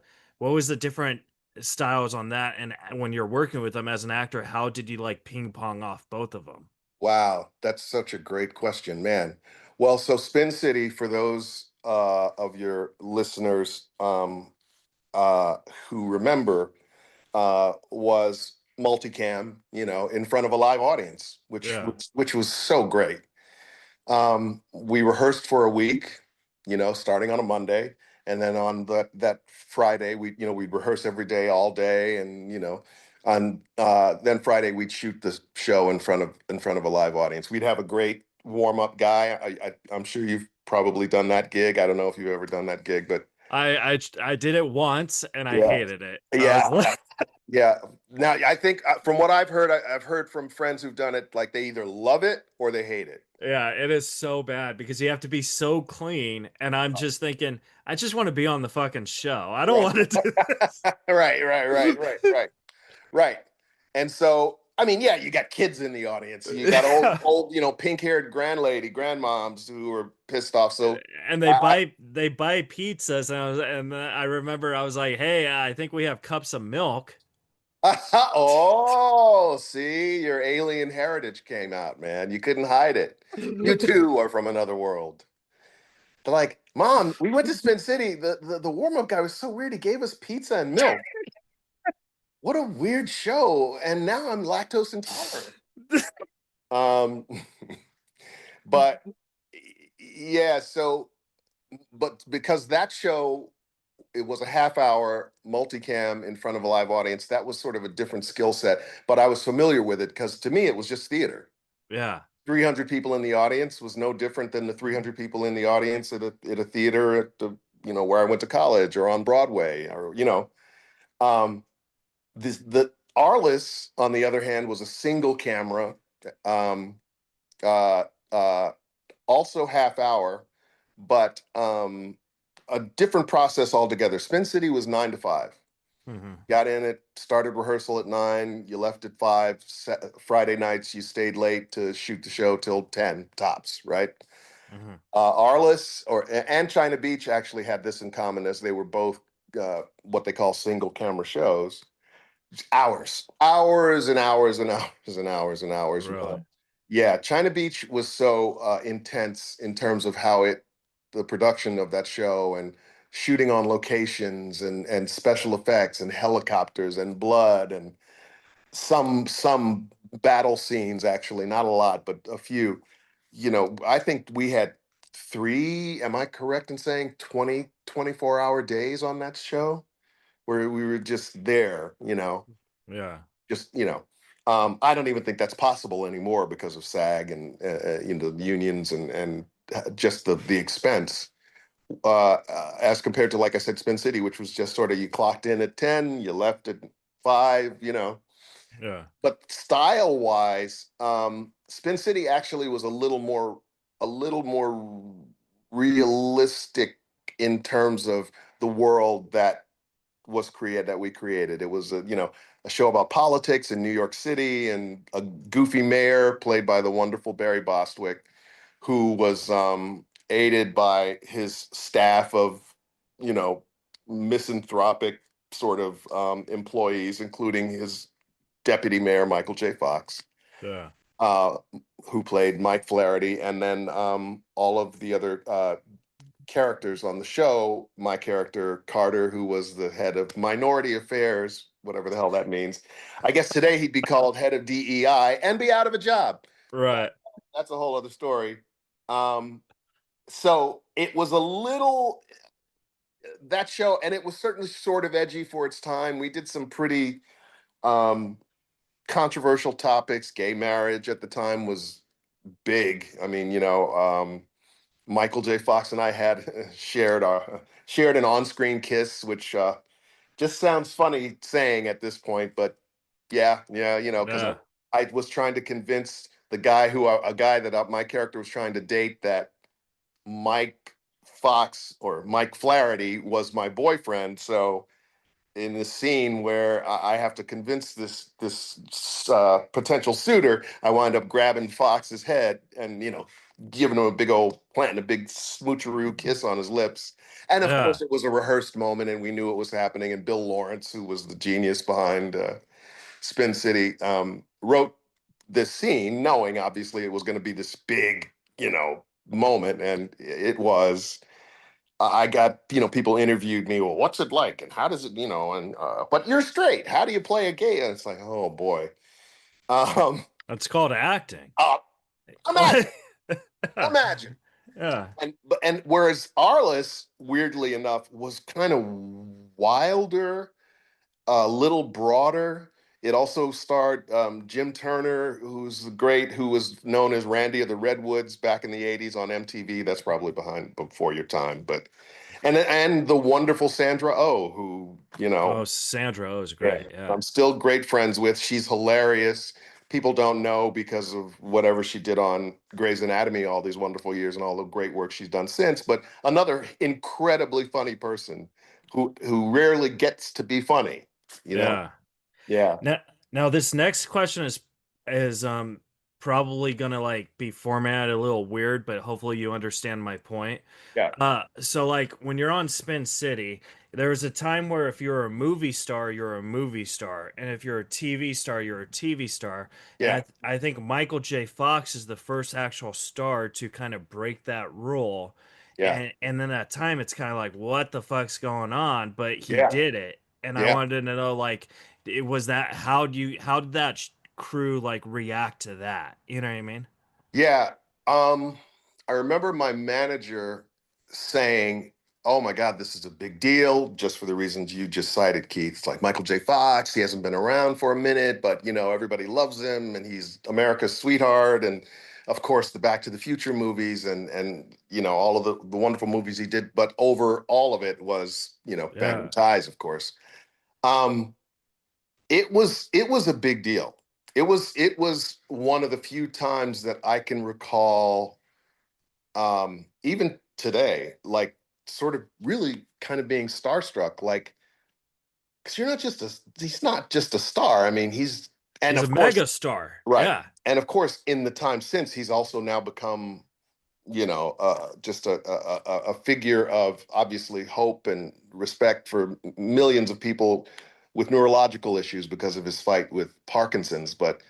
B: different styles on that, and when you're working with them as an actor, how did you like ping pong off both of them?
D: Wow, that's such a great question, man. Well, so Spin City, for those of your listeners who remember, was multicam, in front of a live audience,
B: Yeah.
D: which was so great. We rehearsed for a week, starting on a Monday, and then on that Friday, we'd rehearse every day, all day, and on then Friday we'd shoot the show in front of a live audience. We'd have a great warm up guy. I'm sure you've probably done that gig. I don't know if you've ever done that gig, but
B: I did it once and I
D: yeah,
B: hated it. I
D: yeah,
B: was like,
D: yeah. Now I think from what I've heard, I've heard from friends who've done it, like they either love it or they hate it.
B: yeah, it is so bad because you have to be so clean, and I'm just thinking, I just want to be on the fucking show. I don't
D: Right.
B: want to do this.
D: Right. And so, I mean, yeah, you got kids in the audience. You got old, pink-haired grandmoms who are pissed off. So,
B: And they buy pizzas, and I remember I was like, "Hey, I think we have cups of milk."
D: oh, see, your alien heritage came out, man. You couldn't hide it. You too are from another world. They're like, Mom, we went to Spin City. The warm-up guy was so weird. He gave us pizza and milk. What a weird show. And now I'm lactose intolerant. But yeah, but because that show, it was a half hour multicam in front of a live audience, that was sort of a different skill set, but I was familiar with it because to me it was just theater.
B: Yeah.
D: 300 people in the audience was no different than the 300 people in the audience at a theater at where I went to college or on Broadway, or the Arliss, on the other hand, was a single camera, uh, also half hour, but a different process altogether. Spin City was 9 to 5.
B: Mm-hmm.
D: Got in it, started rehearsal at 9, you left at 5. Friday nights, you stayed late to shoot the show till 10 tops, right?
B: Mm-hmm.
D: Arliss and China Beach actually had this in common, as they were both what they call single camera shows. Hours and hours and hours and hours and hours.
B: Really?
D: Yeah, China Beach was so intense in terms of how the production of that show and shooting on locations and special effects and helicopters and blood and some battle scenes, actually, not a lot, but a few. I think we had 3, am I correct in saying 24-hour days on that show, where we were just there,
B: Yeah.
D: just, I don't even think that's possible anymore because of SAG and the unions and just the expense, as compared to, like I said, Spin City, which was just sort of, you clocked in at 10, you left at 5.
B: Yeah.
D: But style wise, Spin City actually was a little more realistic in terms of the world that we created. It was a show about politics in New York City, and a goofy mayor played by the wonderful Barry Bostwick, who was aided by his staff of misanthropic sort of employees, including his deputy mayor Michael J. Fox,
B: Yeah.
D: who played Mike Flaherty, and then all of the other characters on the show. My character Carter, who was the head of Minority Affairs, whatever the hell that means. I guess today he'd be called head of DEI and be out of a job.
B: Right.
D: that's a whole other story. Um, so it was a little that show, and it was certainly sort of edgy for its time. We did some pretty um, controversial topics. Gay marriage at the time was big. I mean, Michael J. Fox and I had shared an on-screen kiss, which just sounds funny saying at this point, but yeah, because
B: Yeah.
D: I was trying to convince the guy a guy that my character was trying to date, that Mike Fox or Mike Flaherty was my boyfriend. So in the scene where I have to convince this potential suitor, I wind up grabbing Fox's head and giving him a big old planting a big smoocheroo kiss on his lips. And of
B: Yeah.
D: course, it was a rehearsed moment, and we knew it was happening. And Bill Lawrence, who was the genius behind Spin City, wrote this scene, knowing obviously it was going to be this big, moment, and it was. I got, people interviewed me. Well, what's it like, and how does it, and but you're straight. How do you play a gay? And it's like, oh boy. Um,
B: That's called acting.
D: Imagine,
B: Yeah.
D: imagine.
B: Yeah.
D: And whereas Arliss, weirdly enough, was kind of wilder, a little broader. It also starred Jim Turner, who was known as Randy of the Redwoods back in the '80s on MTV. That's probably before your time, but and the wonderful Sandra Oh, who
B: Oh, Sandra Oh is
D: yeah,
B: great. Yeah.
D: I'm still great friends with. She's hilarious. People don't know because of whatever she did on Grey's Anatomy all these wonderful years and all the great work she's done since. But another incredibly funny person who rarely gets to be funny. You know?
B: Yeah.
D: Yeah.
B: Now this next question is probably gonna like be formatted a little weird, but hopefully you understand my point.
D: Yeah.
B: So like when you're on Spin City, there was a time where if you're a movie star, you're a movie star, and if you're a TV star, you're a TV star. And
D: Yeah.
B: I think Michael J. Fox is the first actual star to kind of break that rule.
D: Yeah.
B: And then at time it's kind of like what the fuck's going on, but he
D: Yeah.
B: did it. And I
D: Yeah.
B: wanted to know like it was that how did that crew like react to that? You know what I mean?
D: Yeah. I remember my manager saying, "Oh my God, this is a big deal," just for the reasons you just cited, Keith. It's like Michael J. Fox, he hasn't been around for a minute, but everybody loves him and he's America's sweetheart. And of course, the Back to the Future movies and all of the wonderful movies he did, but over all of it was, Banging
B: Yeah.
D: Ties, of course. Um, it was a big deal. It was one of the few times that I can recall, even today, like sort of really kind of being starstruck, like because he's not just a star. I mean, and
B: He's a
D: of course,
B: mega star.
D: right,
B: Yeah.
D: and of course, in the time since, he's also now become, just a figure of obviously hope and respect for millions of people with neurological issues because of his fight with Parkinson's. But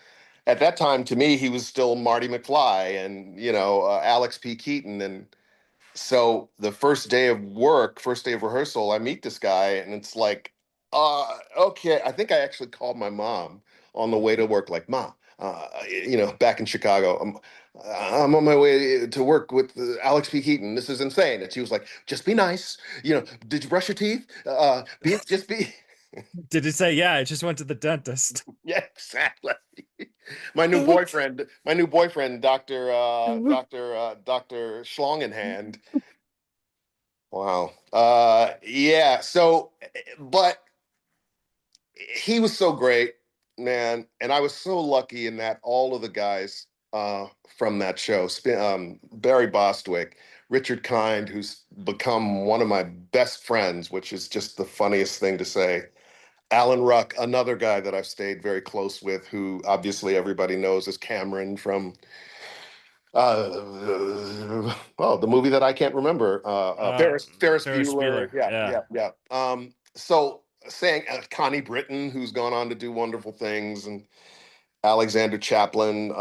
D: at that time, to me, he was still Marty McFly and Alex P. Keaton. And so the first day of work, first day of rehearsal, I meet this guy, and it's like, okay. I think I actually called my mom on the way to work, like, "Mom, back in Chicago, I'm on my way to work with Alex P. Keaton. This is insane." And she was like, "Just be nice. Did you brush your teeth? Just be."
B: Did he say, yeah, I just went to the dentist?
D: Yeah, exactly. My new boyfriend, Dr. Schlongenhand. Wow. Yeah. So, but he was so great, man, and I was so lucky in that all of the guys from that show, Barry Bostwick, Richard Kind, who's become one of my best friends, which is just the funniest thing to say. Alan Ruck, another guy that I've stayed very close with, who obviously everybody knows as Cameron from the movie that I can't remember, Ferris
B: Ferris
D: Bueller.
B: Bueller.
D: Yeah,
B: Yeah.
D: yeah, yeah. So saying Connie Britton, who's gone on to do wonderful things, and Alexander Chaplin,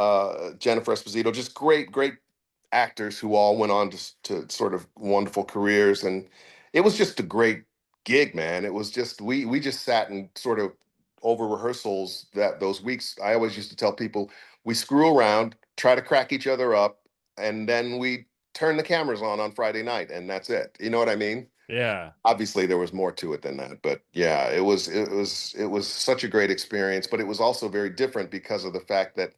D: Jennifer Esposito, just great, great actors who all went on to sort of wonderful careers. And it was just a great gig, man. It was just we just sat and sort of over rehearsals those weeks, I always used to tell people we screw around, try to crack each other up, and then we turn the cameras on Friday night, and that's it. You know what I mean?
B: Yeah.
D: Obviously there was more to it than that, but yeah, it was such a great experience, but it was also very different because of the fact that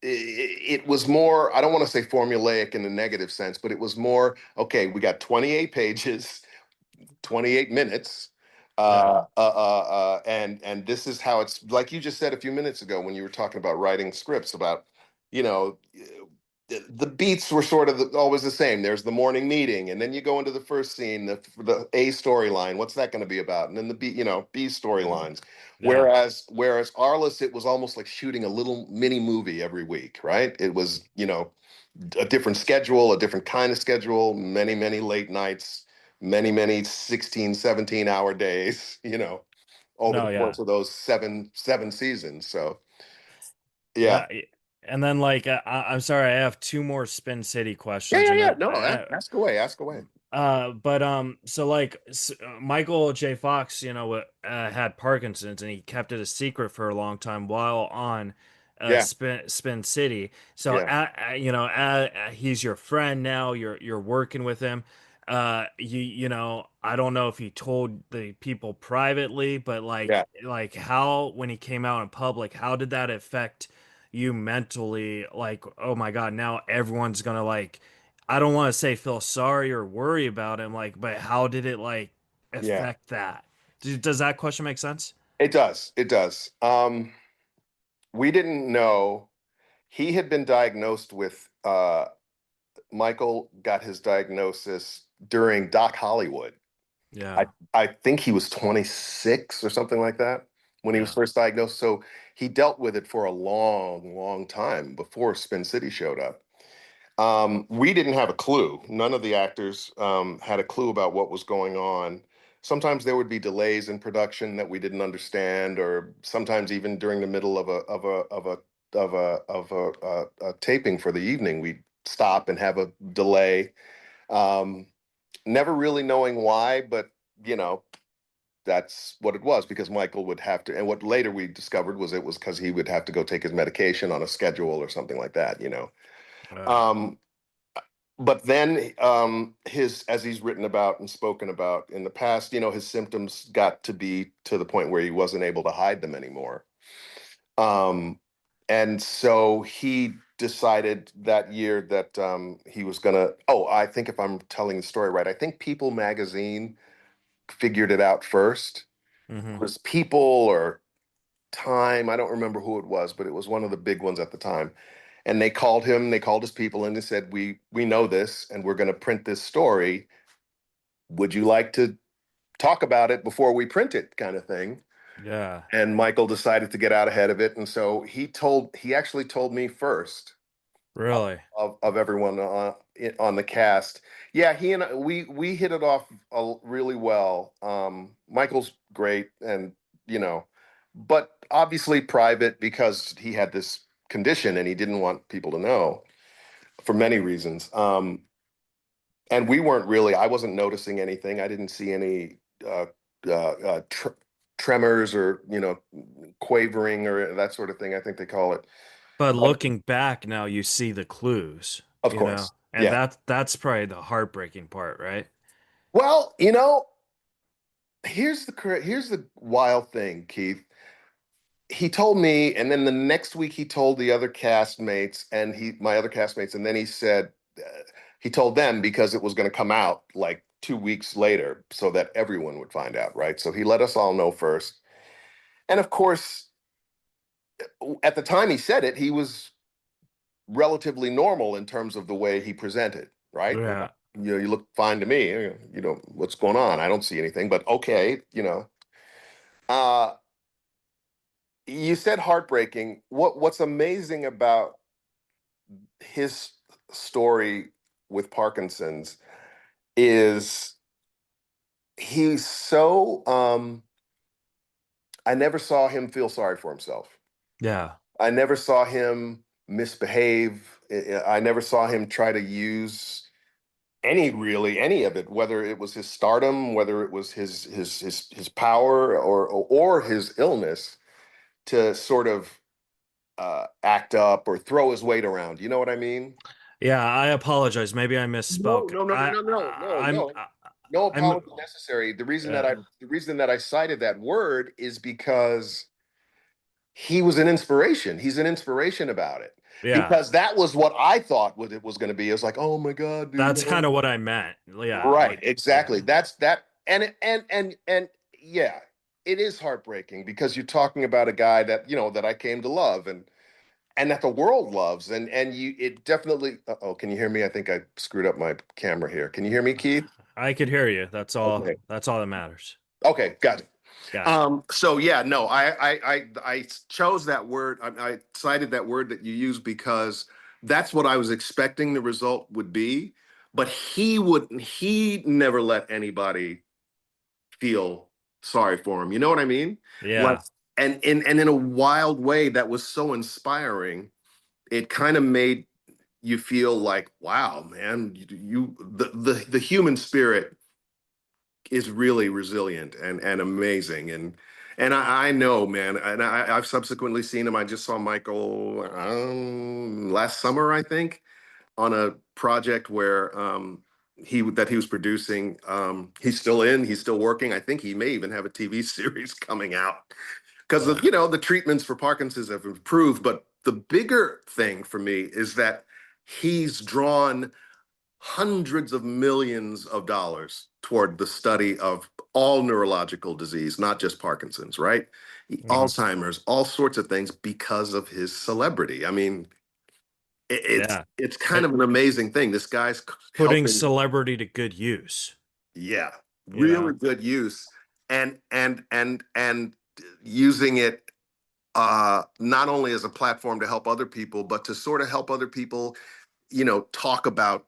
D: it was more, I don't want to say formulaic in a negative sense, but it was more, okay, we got 28 pages, 28 minutes,
B: Yeah.
D: and this is how it's, like you just said a few minutes ago when you were talking about writing scripts about, you know, the beats were sort of always the same. There's the morning meeting, and then you go into the first scene, the A storyline. What's that going to be about? And then the B storylines.
B: Yeah.
D: Whereas Arliss, it was almost like shooting a little mini movie every week, right? It was, a different schedule, a different kind of schedule, many late nights, many 16, 17-hour days, over
B: No,
D: the
B: yeah.
D: course of those seven seasons. So yeah.
B: Yeah. And then like I'm sorry, I have two more Spin City
D: Yeah,
B: questions,
D: yeah,
B: and
D: yeah.
B: then
D: No, ask away, ask away.
B: but so like Michael J. Fox, had Parkinson's, and he kept it a secret for a long time while on
D: Yeah,
B: Spin City. So
D: yeah,
B: he's your friend now. You're working with him. I don't know if he told the people privately, but
D: yeah,
B: like how, when he came out in public, how did that affect you mentally? Like, oh my God, now everyone's gonna like, I don't want to say feel sorry or worry about him, like, but how did it like
D: yeah.
B: affect that? Does that question make sense?
D: It does. It does. We didn't know he had been diagnosed with. Michael got his diagnosis during Doc Hollywood. I
B: Yeah,
D: I think he was 26 or something like that when he was
B: yeah,
D: first diagnosed. So he dealt with it for a long time before Spin City showed up. We didn't have a clue. None of the actors had a clue about what was going on. Sometimes there would be delays in production that we didn't understand, or sometimes even during the middle of a taping for the evening, we'd stop and have a delay. Um, Never really knowing why, but you know, that's what it was because Michael would have to. And what later we discovered was it was because he would have to go take his medication on a schedule or something like that.
B: yeah,
D: Um, but then his, as he's written about and spoken about in the past, his symptoms got to be to the point where he wasn't able to hide them anymore. um, and so he decided that year that he was gonna, I think if I'm telling the story right, I think People magazine figured it out first.
B: hmm,
D: It was People or Time, I don't remember who it was, but it was one of the big ones at the time. And they called his people and they said, we know this and we're going to print this story. Would you like to talk about it before we print it, kind of thing?
B: yeah,
D: And Michael decided to get out ahead of it. And so he actually told me first
B: really,
D: of everyone on the cast. Yeah, he and we hit it off really well. Michael's great, and but obviously private because he had this condition and he didn't want people to know for many reasons. And we weren't really. I wasn't noticing anything. I didn't see any tremors or quavering or that sort of thing. I think they call it.
B: but
D: Um,
B: looking back now, you see the clues,
D: of course,
B: and
D: yeah.
B: that's probably the heartbreaking part, right?
D: Well, here's the wild thing, Keith. He told me, and then the next week he told the other castmates, and my other castmates, and then he said he told them because it was going to come out like 2 weeks later, so that everyone would find out, right? So he let us all know first, and of course, at the time he said it, he was relatively normal in terms of the way he presented, right?
B: Yeah,
D: You look fine to me. What's going on? I don't see anything, but okay. Uh, you said heartbreaking. What's amazing about his story with Parkinson's is he's so I never saw him feel sorry for himself.
B: yeah,
D: I never saw him misbehave. I never saw him try to use any of it, whether it was his stardom, whether it was his power or his illness, to sort of act up or throw his weight around. You know what I mean?
B: Yeah, I apologize. Maybe I
D: No,
B: misspoke.
D: no, no, no, no, no, no, no. No
B: I'm
D: apology necessary.
B: yeah,
D: The reason that I cited that word is because he was an inspiration. He's an inspiration about it.
B: yeah.
D: Because that was what I thought what it was going to be. It was like, oh my God, dude.
B: That's kind
D: No.
B: of what I meant. Yeah,
D: Right,
B: like
D: exactly.
B: yeah.
D: That's that. And yeah, it is heartbreaking because you're talking about a guy that, that I came to love and that the world loves. And it definitely, oh, can you hear me? I think I screwed up my camera here. Can you hear me, Keith?
B: I could hear you. That's all.
D: Okay.
B: That's all that matters.
D: Okay, got it.
B: Got it.
D: So yeah, no, I chose that word. I cited that word that you used because that's what I was expecting the result would be. But he never let anybody feel sorry for him. You know what I mean? Like,
B: Yeah.
D: and in a wild way that was so inspiring. It kind of made you feel like, wow, man, the human spirit is really resilient and amazing. And I know, man, and I've subsequently seen him. I just saw Michael last summer, I think, on a project where he was producing. He's still working. I think he may even have a TV series coming out because
B: Yeah.
D: the treatments for Parkinson's have improved. But the bigger thing for me is that he's drawn hundreds of millions of dollars toward the study of all neurological disease, not just Parkinson's, right?
B: Mhm.
D: Alzheimer's, all sorts of things because of his celebrity. I mean,
B: Yeah.
D: it's kind
B: It,
D: of an amazing thing. This guy's
B: putting
D: helping,
B: celebrity to good use.
D: yeah,
B: You
D: really
B: know.
D: good use, and using it not only as a platform to help other people, but to sort of help other people, talk about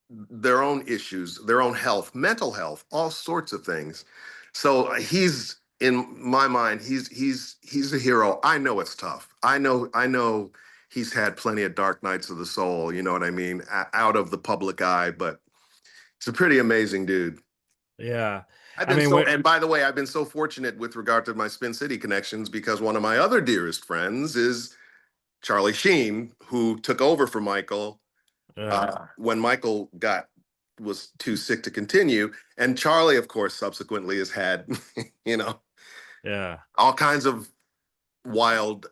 D: their own issues, their own health, mental health, all sorts of things. So he's in my mind, he's a hero. I know it's tough. I know he's had plenty of dark nights of the soul, you know what I mean, out of the public eye, but it's a pretty amazing dude.
B: Yeah.
D: I've
B: I
D: been
B: mean,
D: so, and by the way, I've been so fortunate with regard to my Spin City connections because one of my other dearest friends is Charlie Sheen, who took over for Michael
B: yeah.
D: when Michael was too sick to continue. And Charlie, of course, subsequently has had, you know,
B: Yeah.
D: all kinds of wild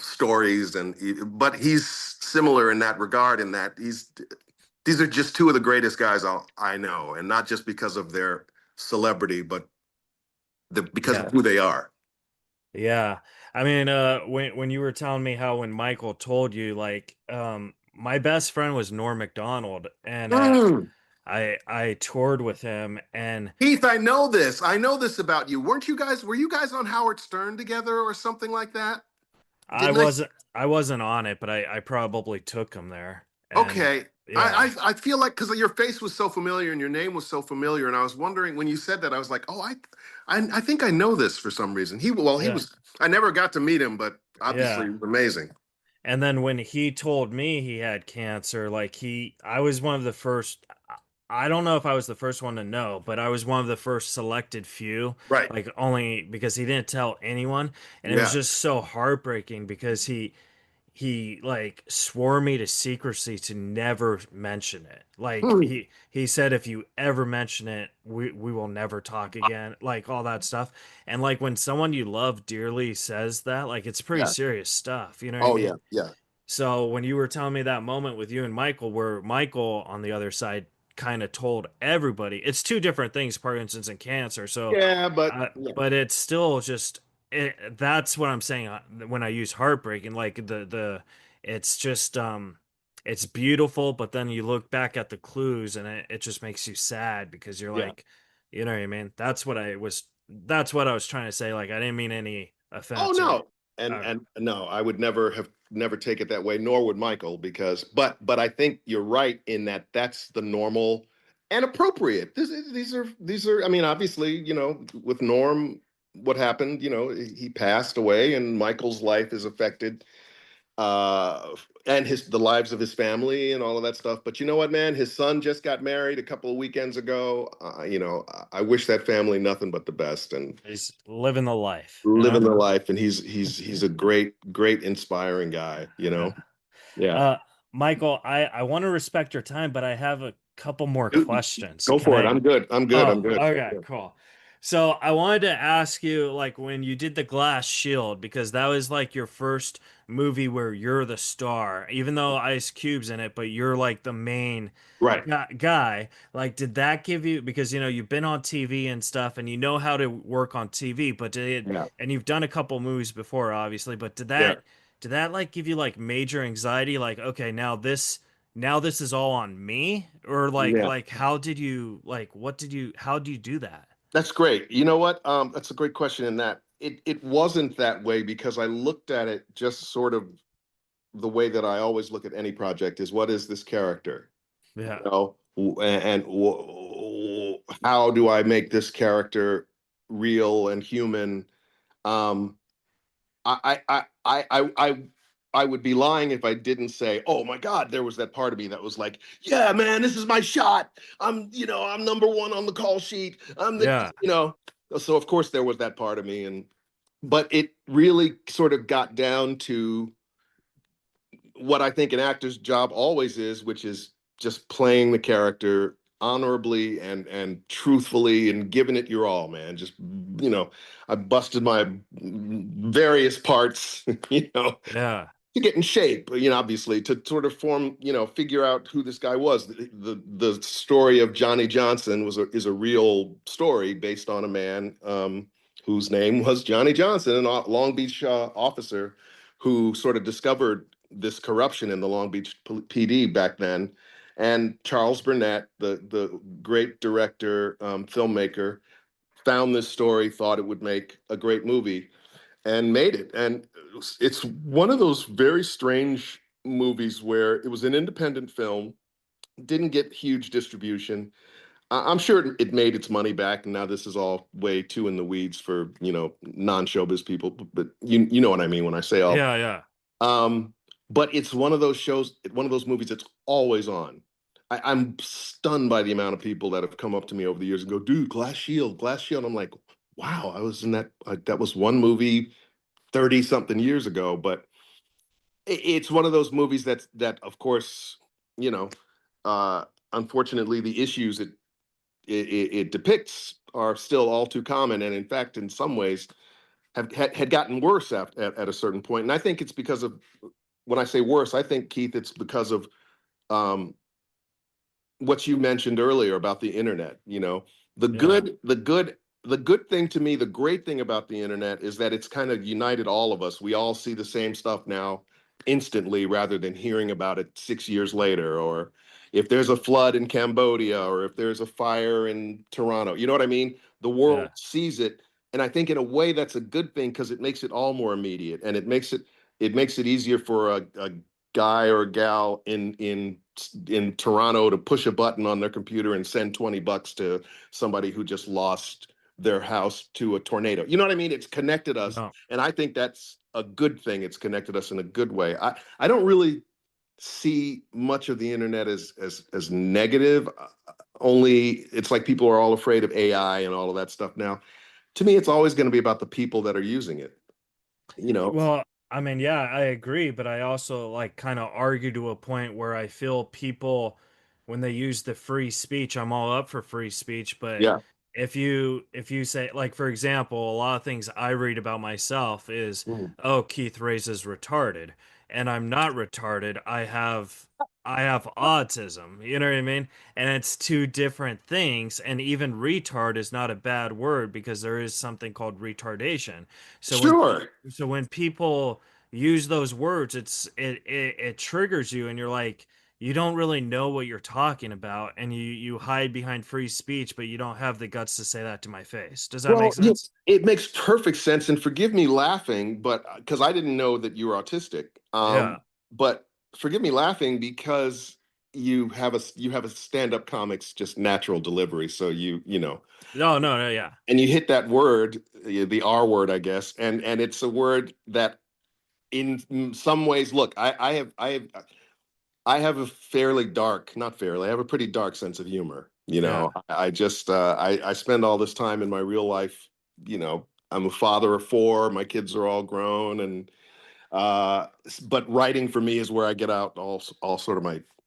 D: stories, but he's similar in that regard. In that these are just two of the greatest guys I know, and not just because of their celebrity, but because
B: Yeah.
D: of who they are.
B: Yeah. I mean, when you were telling me how when Michael told you, like, my best friend was Norm Macdonald, and
D: Mm.
B: I toured with him, and
D: Keith, I know this. I know this about you. Were you guys on Howard Stern together or something like that?
B: I
D: Didn't I?
B: wasn't I wasn't on it, but I probably took him there, and
D: Okay.
B: yeah,
D: I feel like because your face was so familiar and your name was so familiar, and I was wondering when you said that, I was like, oh, I think I know this for some reason. He
B: yeah,
D: was. I never got to meet him, but obviously
B: yeah.
D: he was amazing.
B: And then when he told me he had cancer, like I was one of the first. I don't know if I was the first one to know, but I was one of the first selected few,
D: Right.
B: like only because he didn't tell anyone, and it was
D: Yeah.
B: just so heartbreaking because he like swore me to secrecy to never mention it. Like
D: Hmm.
B: he said if you ever mention it, we will never talk again, like all that stuff. And like when someone you love dearly says that, like it's pretty
D: Yeah.
B: serious stuff, you know what I
D: Oh yeah.
B: mean?
D: Yeah.
B: So when you were telling me that moment with you and Michael, where Michael on the other side kind of told everybody, it's two different things, Parkinson's and cancer. So,
D: Yeah. But yeah.
B: but it's still just that's what I'm saying when I use heartbreaking. Like it's just it's beautiful, but then you look back at the clues and it just makes you sad because you're
D: Yeah.
B: like, you know what I mean? That's what I was trying to say. Like I didn't mean any
D: Oh
B: offense or
D: no. And
B: okay.
D: and no, I would never take it that way, nor would Michael, because but I think you're right in that that's the normal and appropriate. These are I mean, obviously, with Norm, what happened, he passed away and Michael's life is affected and the lives of his family and all of that stuff. But you know what, man? His son just got married a couple of weekends ago. I wish that family nothing but the best and
B: He's living the life, you
D: living
B: know?
D: the life. And he's a great, great, inspiring guy. Yeah.
B: Uh, Michael, I want to respect your time, but I have a couple more questions.
D: Go
B: Can
D: for it.
B: I?
D: I'm good. I'm good. I'm
B: Oh,
D: good.
B: okay, cool. So I wanted to ask you, like, when you did the Glass Shield, because that was like your first movie where you're the star, even though Ice Cube's in it, but you're like the main
D: Right.
B: guy. Like, did that give you, because you've been on TV and stuff, and you know how to work on TV, but
D: Yeah.
B: and you've done a couple movies before, obviously, but
D: Yeah.
B: did that like give you like major anxiety? Like, okay, now this is all on me, or
D: Yeah.
B: how did you how do you do that?
D: That's great. You know what? That's a great question in that it wasn't that way because I looked at it just sort of the way that I always look at any project is what is this character?
B: Yeah,
D: How do I make this character real and human? Um, I would be lying if I didn't say, "Oh my God, there was that part of me that was like, yeah, man, this is my shot. I'm number one on the call sheet. I'm the,
B: yeah,
D: So of course there was that part of me, but it really sort of got down to what I think an actor's job always is, which is just playing the character honorably and truthfully and giving it your all, man. Just I busted my various parts,
B: yeah,
D: to get in shape, obviously to sort of form, figure out who this guy was. The story of Johnny Johnson is a real story based on a man whose name was Johnny Johnson, an Long Beach officer who sort of discovered this corruption in the Long Beach PD back then. And Charles Burnett, the great director, filmmaker, found this story, thought it would make a great movie, and made it. And it's one of those very strange movies where it was an independent film, didn't get huge distribution. I'm sure it made its money back. And now this is all way too in the weeds for non-showbiz people, but you know what I mean when I say all.
B: yeah, yeah.
D: Um, but it's one of those shows, one of those movies that's always on. I'm stunned by the amount of people that have come up to me over the years and go, "Dude, Glass Shield, Glass Shield." I'm like, "Wow, I was in that. That was one movie 30 something years ago." But it's one of those movies that of course, you know, uh, unfortunately, the issues it depicts are still all too common, and in fact, in some ways, had gotten worse at a certain point. And I think it's because of, when I say worse, I think, Keith, it's because of um, what you mentioned earlier about the internet. The
B: Yeah.
D: good, the good, the good thing to me, the great thing about the internet is that it's kind of united all of us. We all see the same stuff now instantly rather than hearing about it 6 years later, or if there's a flood in Cambodia, or if there's a fire in Toronto. You know what I mean? The world
B: Yeah.
D: sees it. And I think in a way that's a good thing because it makes it all more immediate, and it makes it easier for a guy or a gal in Toronto to push a button on their computer and send $20 to somebody who just lost their house to a tornado. You know what I mean? It's connected us,
B: No.
D: and I think that's a good thing. It's connected us in a good way. I don't really see much of the internet as negative. Only it's like people are all afraid of AI and all of that stuff now. To me, it's always going to be about the people that are using it. You know,
B: Well, I mean, yeah, I agree, but I also like kind of argue to a point where I feel people, when they use the free speech, I'm all up for free speech, but
D: yeah.
B: if you say, like, for example, a lot of things I read about myself is,
D: Mm.
B: oh, Keith Reza's retarded, and I'm not retarded. I have autism, you know what I mean? And it's two different things, and even retard is not a bad word because there is something called retardation. So when
D: Sure.
B: people use those words, it triggers you, and you're like, you don't really know what you're talking about, and you hide behind free speech, but you don't have the guts to say that to my face. Does that make
D: Well,
B: sense?
D: it makes perfect sense, and forgive me laughing, but because I didn't know that you were autistic.
B: Yeah.
D: But forgive me laughing because you have a stand-up comics just natural delivery. So
B: No, no, no, yeah.
D: and you hit that word, the R word, I guess, and it's a word that in some ways, look, I have a fairly dark, not fairly, I have a pretty dark sense of humor. You
B: Yeah.
D: know, I just I spend all this time in my real life. You know, I'm a father of four. My kids are all grown, and but writing for me is where I get out all sort of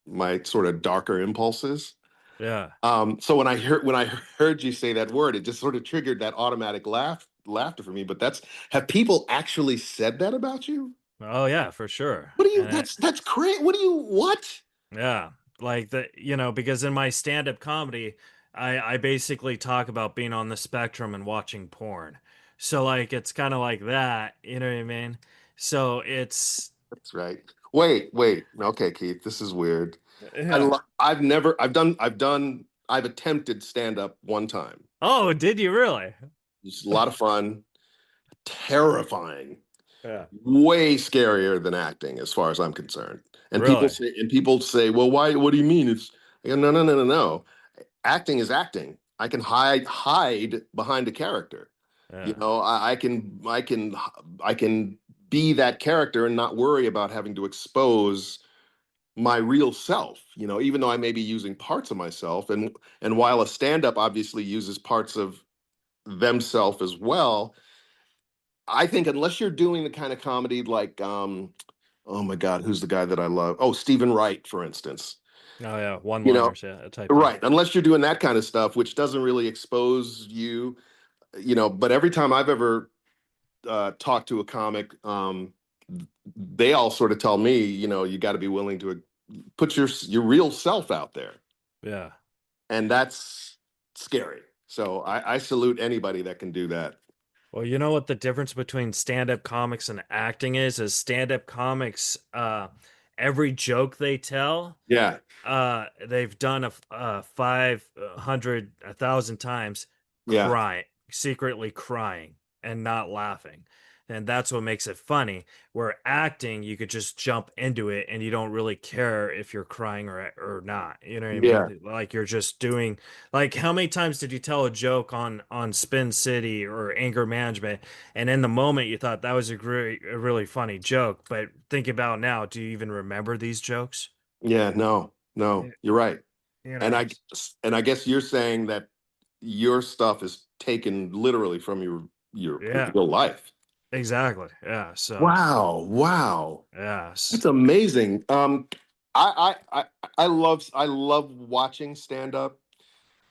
D: my sort of darker impulses.
B: Yeah.
D: So when I heard you say that word, it just sort of triggered that automatic laughter for me. But have people actually said that about you?
B: Oh yeah, for sure.
D: What do you?
B: And
D: That's crazy. What do you? What?
B: yeah, like because in my stand-up comedy, I basically talk about being on the spectrum and watching porn. So like it's kind of like that, you know what I mean? So it's
D: That's right. Wait. Okay, Keith, this is weird.
B: yeah.
D: I've attempted stand up one time.
B: Oh, did you really?
D: It's a lot of fun, terrifying,
B: Yeah.
D: way scarier than acting, as far as I'm concerned.
B: Really?
D: And people say, well, why? What do you mean? I go, no. Acting is acting. I can hide behind a character. You
B: Yeah.
D: know, I can be that character and not worry about having to expose my real self. You know, even though I may be using parts of myself, and while a stand-up obviously uses parts of themself as well, I think unless you're doing the kind of comedy like oh my God, who's the guy that I love? Oh, Stephen Wright, for instance.
B: Oh yeah,
D: You know,
B: one-liners, yeah, type thing.
D: right. Unless you're doing that kind of stuff, which doesn't really expose you, you know, but every time I've ever talked to a comic, they all sort of tell me, you know, you got to be willing to put your real self out there,
B: Yeah.
D: and that's scary. So I salute anybody that can do that.
B: Well, you know what the difference between stand-up comics and acting is stand-up comics, every joke they tell,
D: Yeah,
B: they've done 500, 1,000 times,
D: yeah,
B: secretly crying and not laughing. And that's what makes it funny. Where acting, you could just jump into it and you don't really care if you're crying or not. You know what I
D: yeah,
B: mean? Like you're just doing like how many times did you tell a joke on Spin City or Anger Management, and in the moment you thought that was a really funny joke, but think about now, do you even remember these jokes?
D: yeah. No,
B: Yeah.
D: you're right.
B: You
D: And
B: know,
D: I guess you're saying that your stuff is taken literally from your
B: yeah,
D: real life.
B: exactly. Yeah. So,
D: Wow.
B: yes.
D: That's amazing. I love watching stand up.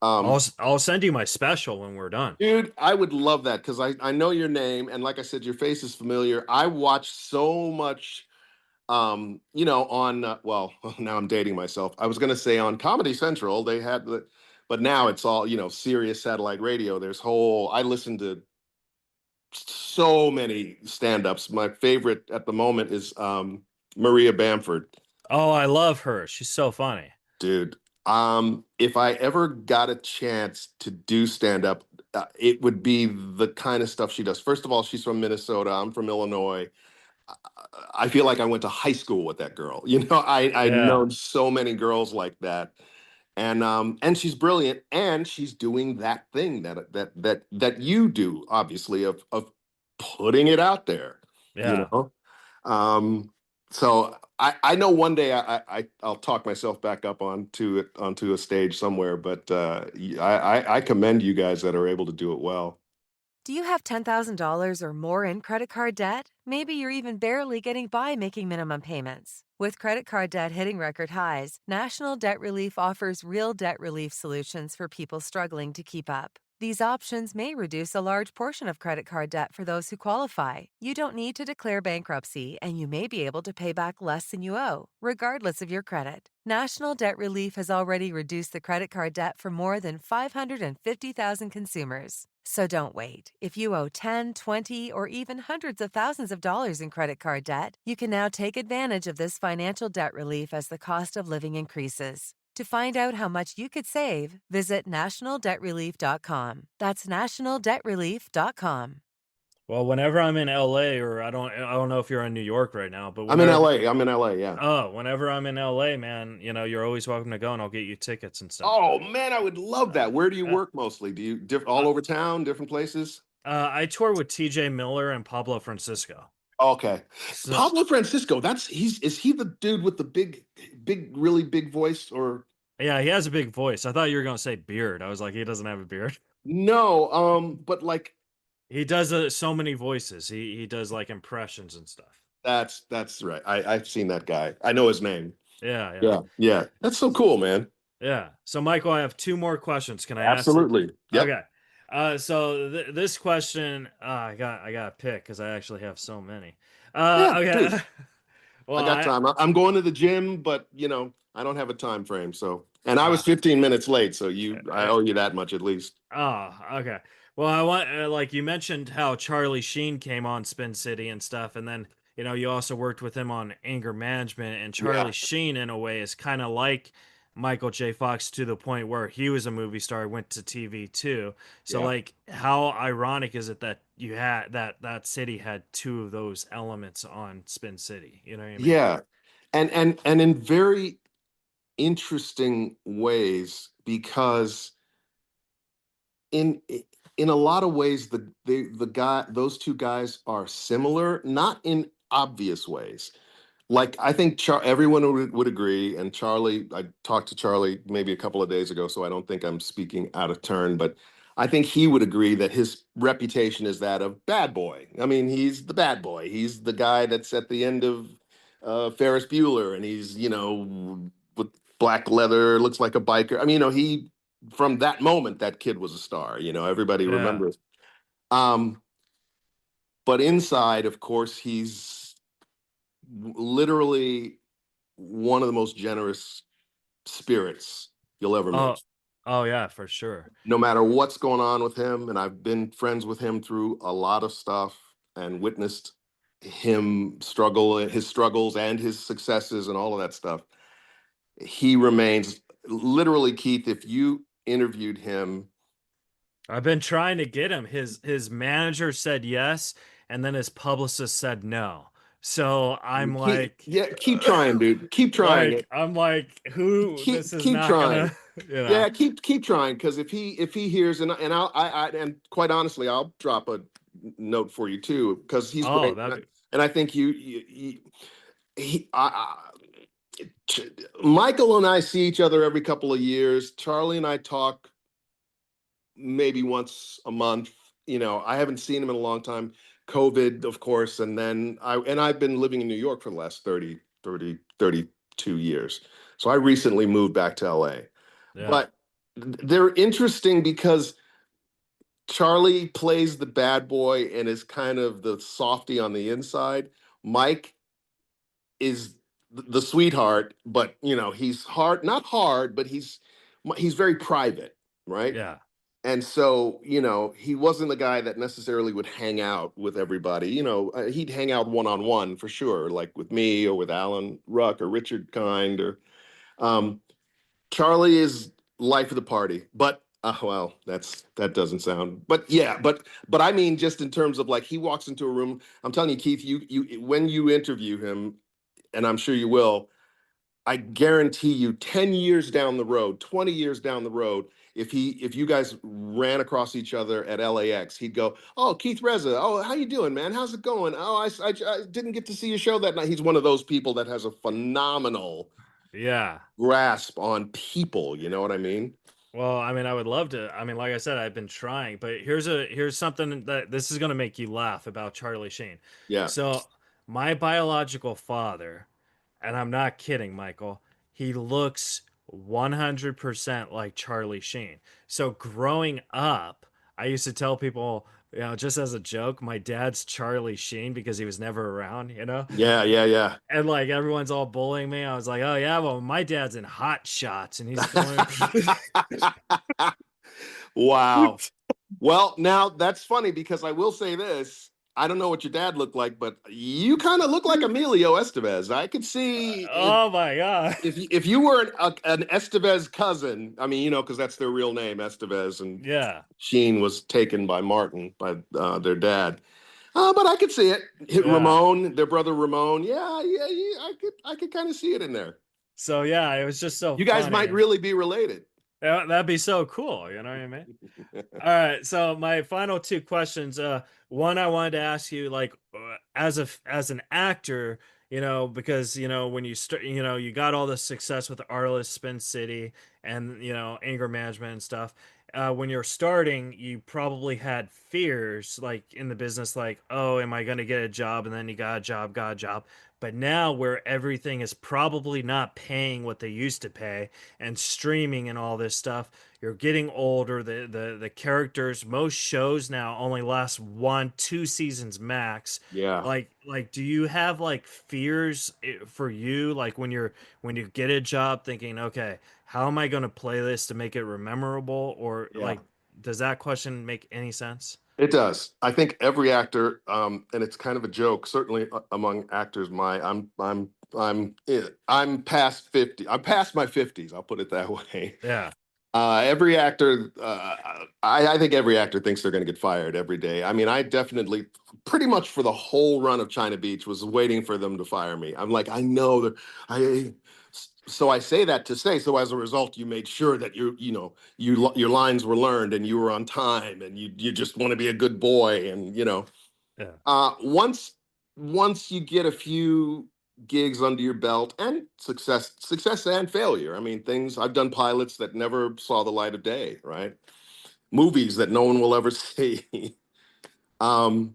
B: I'll send you my special when we're done.
D: Dude, I would love that because I know your name, and like I said, your face is familiar. I watch so much, you know, on well, now I'm dating myself. I was gonna say on Comedy Central, they had but now it's all, you know, Sirius satellite radio. I listen to so many stand-ups. My favorite at the moment is Maria Bamford.
B: Oh, I love her. She's so funny.
D: Dude, if I ever got a chance to do stand up, it would be the kind of stuff she does. First of all, she's from Minnesota. I'm from Illinois. I I feel like I went to high school with that girl. You know, I've
B: Yeah.
D: known so many girls like that, and she's brilliant, and she's doing that thing that you do, obviously, of putting it out there. You
B: Yeah.
D: know, um, so I know one day I'll talk myself back up onto a stage somewhere, but I commend you guys that are able to do it well.
G: Do you have $10,000 or more in credit card debt? Maybe you're even barely getting by making minimum payments. With credit card debt hitting record highs, National Debt Relief offers real debt relief solutions for people struggling to keep up. These options may reduce a large portion of credit card debt for those who qualify. You don't need to declare bankruptcy, and you may be able to pay back less than you owe, regardless of your credit. National Debt Relief has already reduced the credit card debt for more than 550,000 consumers. So don't wait. If you owe 10, 20, or even hundreds of thousands of dollars in credit card debt, you can now take advantage of this financial debt relief as the cost of living increases. To find out how much you could save, visit nationaldebtrelief.com. That's nationaldebtrelief.com.
B: Well, whenever I'm in LA, or I don't know if you're in New York right now, but
D: I'm in
B: whenever
D: LA. I'm in LA. Yeah.
B: whenever I'm in LA, man, you know, you're always welcome to go and I'll get you tickets and stuff.
D: Oh man, I would love that. Where do you
B: Uh,
D: work mostly? Do you
B: uh,
D: all over town, different places?
B: I tour with TJ Miller and Pablo Francisco.
D: Okay.
B: So
D: Pablo Francisco, is he the dude with the really big voice? Or
B: yeah, he has a big voice. I thought you were gonna say beard. I was like, he doesn't have a beard.
D: no, but like
B: He does so many voices. He does like impressions and stuff.
D: that's right. I've seen that guy. I know his name.
B: Yeah, yeah,
D: Yeah, yeah. That's so cool, man.
B: yeah. So Michael, I have two more questions. Can I ask it?
D: Absolutely. Yep.
B: Okay. So this question, I got to pick because I actually have so many.
D: Yeah,
B: Okay.
D: dude.
B: Well,
D: I got time. I'm going to the gym, but I don't have a time frame. So, and I was
B: uh,
D: 15 minutes late, so I
B: uh,
D: owe you that much at least.
B: oh, okay. Well, I want like you mentioned how Charlie Sheen came on Spin City and stuff, and then you also worked with him on anger management. And
D: Yeah,
B: Charlie Sheen, in a way, is kind of like Michael J. Fox to the point where he was a movie star, went to TV too. So,
D: yeah,
B: like, how ironic is it that you had that city had two of those elements on Spin City? You know what I mean?
D: yeah, and in very interesting ways because in in a lot of ways those two guys are similar, not in obvious ways. Like I think everyone would agree, and Charlie, I talked to Charlie maybe a couple of days ago, so I don't think I'm speaking out of turn, but I think he would agree that his reputation is that of bad boy. I mean, he's the bad boy. He's the guy that's at the end of Ferris Bueller, and he's with black leather, looks like a biker. I mean, he from that moment that kid was a star. Everybody
B: Yeah.
D: remembers. Um, but inside, of course, he's literally one of the most generous spirits you'll ever
B: Oh,
D: meet.
B: oh yeah, for sure.
D: No matter what's going on with him, and I've been friends with him through a lot of stuff and witnessed his struggles and his successes and all of that stuff. He remains literally, Keith, if you interviewed him.
B: I've been trying to get him. His manager said yes, and then his publicist said no. So I'm like,
D: Keep trying, dude. Keep trying it.
B: I'm like, who? This is
D: Keep
B: not
D: trying.
B: gonna,
D: Yeah, keep trying, because if he hears, and quite honestly, I'll drop a note for you too, because he's
B: Oh,
D: great, and I think Michael and I see each other every couple of years. Charlie and I talk maybe once a month. I haven't seen him in a long time. COVID, of course, and then I've been living in New York for the last 32 years. So I recently moved back to LA.
B: yeah.
D: But they're interesting because Charlie plays the bad boy and is kind of the softy on the inside. Mike is the sweetheart, but he's not hard, but he's very private, right?
B: Yeah.
D: And so, he wasn't the guy that necessarily would hang out with everybody. He'd hang out one-on-one for sure, like with me or with Alan Ruck or Richard Kind or Charlie is life of the party. But well, that doesn't sound. But yeah, but I mean, just in terms of like he walks into a room. I'm telling you, Keith, you when you interview him, and I'm sure you will, I guarantee you 10 years down the road, 20 years down the road, if you guys ran across each other at LAX, he'd go, "Oh, Keith Reza. Oh, how you doing, man? How's it going? Oh, I didn't get to see your show that night." He's one of those people that has a phenomenal
B: Yeah.
D: grasp on people. You know what I mean?
B: Well, I mean, I would love to. I mean, like I said, I've been trying, but here's something that this is gonna make you laugh about Charlie Sheen.
D: Yeah.
B: So, my biological father, and I'm not kidding, Michael, he looks 100% like Charlie Sheen. So, growing up, I used to tell people, just as a joke, my dad's Charlie Sheen because he was never around,
D: Yeah, yeah, yeah.
B: And like everyone's all bullying me. I was like, oh yeah, well, my dad's in Hot Shots and he's going.
D: Wow. Well, now that's funny because I will say this. I don't know what your dad looked like, but you kind of look like Emilio Estevez. I could see
B: Oh my god.
D: if you were an Estevez cousin. I mean, because that's their real name, Estevez, and
B: Yeah.
D: Sheen was taken by Martin, by their dad. But I could see it.
B: Yeah.
D: Ramon, their brother Ramon. Yeah. I could kind of see it in there.
B: So yeah, it was just so
D: You guys
B: funny.
D: might really be related.
B: Yeah, that'd be so cool, you know what I mean? All right, so my final two questions. one, I wanted to ask you, like, as an actor, because when you start, you got all the success with Arliss, Spin City, and anger management and stuff. When you're starting, you probably had fears, like in the business, like, oh, am I going to get a job? And then you got a job. But now, where everything is probably not paying what they used to pay, and streaming and all this stuff, you're getting older. The characters, most shows now only last 1-2 seasons max.
D: Yeah.
B: Like do you have like fears for you, like when you get a job, thinking, okay, how am I going to play this to make it memorable? Or
D: Yeah.
B: like, does that question make any sense?
D: It does. I think every actor, and it's kind of a joke, certainly among actors. I'm past 50. I'm past my 50s. I'll put it that way.
B: Yeah.
D: Every actor, I think every actor thinks they're going to get fired every day. I mean, I definitely, pretty much for the whole run of China Beach, was waiting for them to fire me. I'm like, I know that so I say that to say, so as a result, you made sure that your lines were learned and you were on time and you just want to be a good boy. And,
B: Yeah.
D: once you get a few gigs under your belt, and success and failure. I mean, I've done pilots that never saw the light of day, right? Movies that no one will ever see. But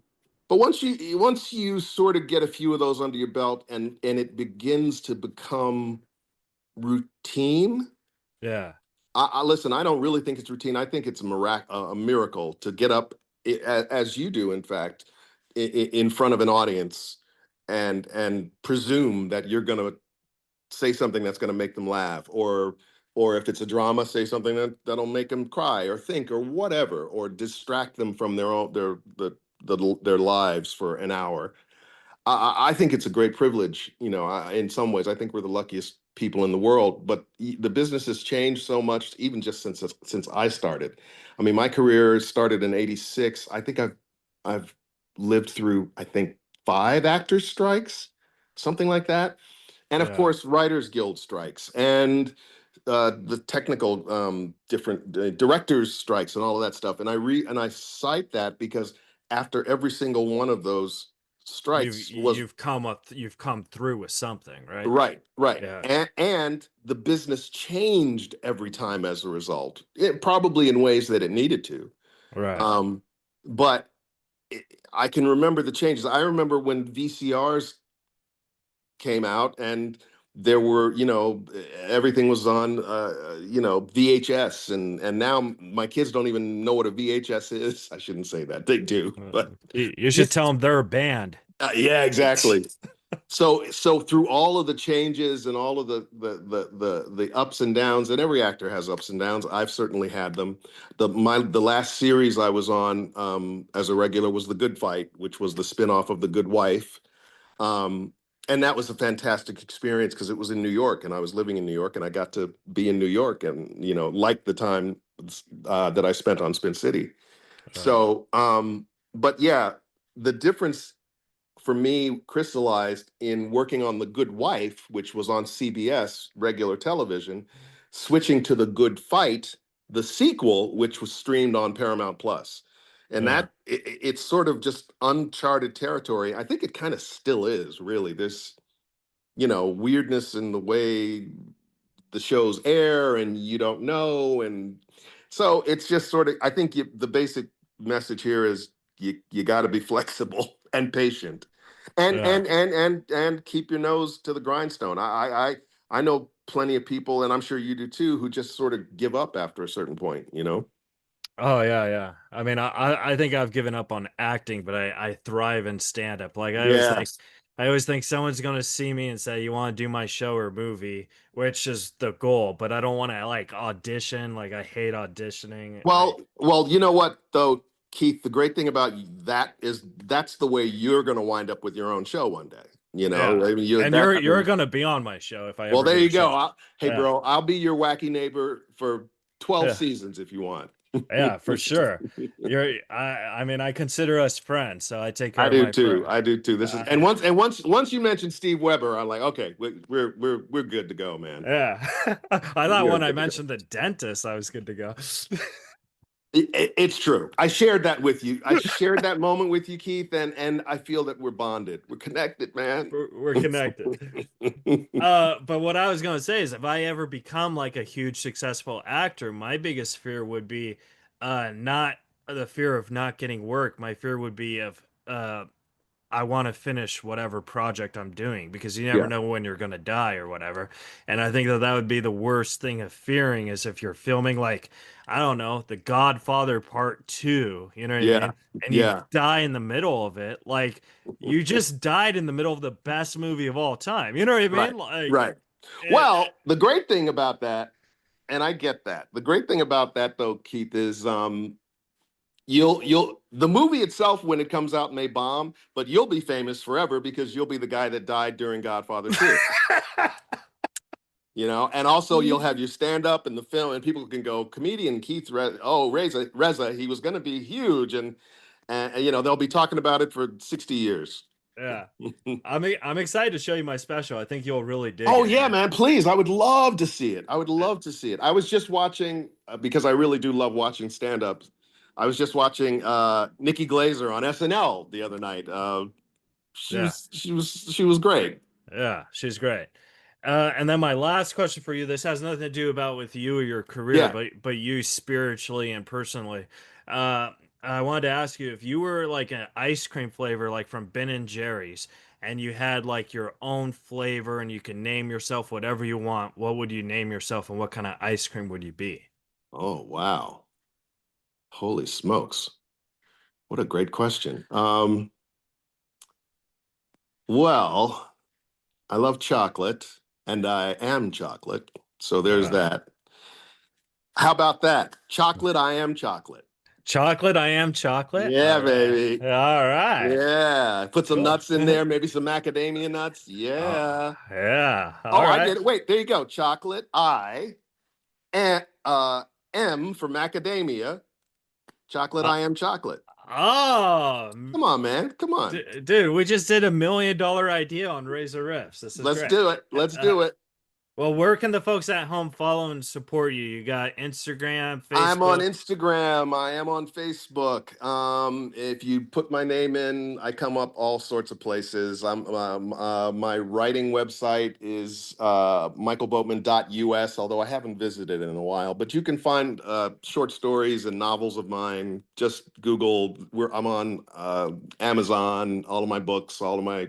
D: once you sort of get a few of those under your belt, and it begins to become routine.
B: Yeah.
D: I listen. I don't really think it's routine. I think it's a miracle to get up, as you do, in fact, in front of an audience, and presume that you're going to say something that's going to make them laugh, or if it's a drama, say something that'll make them cry or think or whatever, or distract them from their lives for an hour. I think it's a great privilege. In some ways, I think we're the luckiest people in the world. But the business has changed so much, even just since I started. I mean, my career started in '86. I think I've lived through, I think, 5 actors strikes, something like that, and of
B: Yeah.
D: course, Writers Guild strikes, and the technical different directors strikes, and all of that stuff. And I cite that because after every single one of those strikes was
B: You've come through with something, right?
D: right,
B: Yeah.
D: and the business changed every time as a result. It probably in ways that it needed to,
B: Right.
D: but I can remember the changes. I remember when VCRs came out, and there were, everything was on, VHS, and now my kids don't even know what a VHS is. I shouldn't say that. They do, but
B: You should
D: just
B: tell them they're a band.
D: yeah, exactly. So through all of the changes and all of the ups and downs, and every actor has ups and downs. I've certainly had them. The last series I was on as a regular was The Good Fight, which was the spinoff of The Good Wife. Um, and that was a fantastic experience because it was in New York, and I was living in New York, and I got to be in New York, and like the time that I spent on Spin City.
B: Right.
D: So, but yeah, the difference for me crystallized in working on The Good Wife, which was on CBS regular television, switching to The Good Fight, the sequel, which was streamed on Paramount Plus. And
B: Yeah.
D: it's sort of just uncharted territory. I think it kind of still is, really. There's, weirdness in the way the shows air, and you don't know. And so it's just sort of, I think the basic message here is you got to be flexible and patient, and
B: Yeah.
D: and keep your nose to the grindstone. I know plenty of people, and I'm sure you do too, who just sort of give up after a certain point.
B: Oh yeah, yeah. I mean, I think I've given up on acting, but I thrive in stand up. Like
D: Yes.
B: I always think someone's gonna see me and say, "You want to do my show or movie," which is the goal. But I don't want to like audition. Like I hate auditioning.
D: Well, you know what though, Keith, the great thing about that is that's the way you're going to wind up with your own show one day.
B: Yeah,
D: I mean, you
B: and
D: that.
B: you're gonna be on my show if I
D: Well,
B: ever
D: there
B: do a
D: you go.
B: show.
D: Hey,
B: Yeah,
D: bro, I'll be your wacky neighbor for 12
B: yeah,
D: seasons if you want.
B: yeah, for sure. I mean, I consider us friends, so I take care
D: I
B: of
D: do
B: my
D: too.
B: friend.
D: I do too. This is
B: Uh,
D: and once you mentioned Steve Weber, I'm like, okay, we're good to go, man.
B: yeah, I thought
D: We're
B: when I
D: good to go.
B: mentioned the dentist, I was good to go.
D: It's true. I shared that with you. I shared that moment with you, Keith, and I feel that we're bonded. We're connected, man.
B: We're connected. But what I was going to say is if I ever become like a huge successful actor, my biggest fear would be not the fear of not getting work. My fear would be of I want to finish whatever project I'm doing because you never
D: Yeah.
B: know when you're going to die or whatever. And I think that that would be the worst thing of fearing is if you're filming like, I don't know, The Godfather Part 2, you know what I
D: Yeah.
B: mean? And you
D: Yeah.
B: die in the middle of it. Like you just died in the middle of the best movie of all time. You know what I
D: Right.
B: mean? Like,
D: Right. Well, the great thing about that, and I get that. The great thing about that though, Keith, is you'll the movie itself when it comes out may bomb, but you'll be famous forever because you'll be the guy that died during Godfather 2. You know, and also you'll have your stand up in the film, and people can go, comedian Keith, Reza, he was going to be huge, and you know they'll be talking about it for 60 years.
B: yeah. I'm excited to show you my special. I think you'll really dig
D: Oh
B: it.
D: yeah, man! Please, I would love to see it. I would love to see it. I was just watching because I really do love watching stand-ups. I was just watching Nikki Glazer on SNL the other night.
B: Yeah.
D: She was great.
B: Yeah, she's great. And then my last question for you, this has nothing to do about with you or your career,
D: Yeah.
B: but you spiritually and personally. Uh, I wanted to ask you if you were like an ice cream flavor, like from Ben and Jerry's, and you had like your own flavor and you can name yourself whatever you want, what would you name yourself and what kind of ice cream would you be?
D: Oh wow! Holy smokes! What a great question. Well, I love chocolate, and I am chocolate. So there's
B: Uh,
D: that. How about that? Chocolate, I am chocolate.
B: chocolate, I am chocolate.
D: Yeah, baby.
B: All right.
D: Yeah. Put some
B: Cool.
D: nuts in there, maybe some macadamia nuts.
B: Oh,
D: Yeah.
B: yeah.
D: Oh,
B: All
D: I
B: right.
D: get it. Wait, there you go. Chocolate, and M for macadamia. Chocolate, I am chocolate.
B: Oh,
D: Come on, man. Come on.
B: dude, we just did $1 million idea on Reza Rifts. This is
D: Let's
B: great.
D: do it. Let's do it.
B: Well, where can the folks at home follow and support you? You got Instagram,
D: I'm on
B: Facebook.
D: Instagram. I am on Facebook. If you put my name in, I come up all sorts of places. My writing website is michaelboatman.us, although I haven't visited in a while. But you can find short stories and novels of mine. Just Google. I'm on Amazon. All of my books, all of my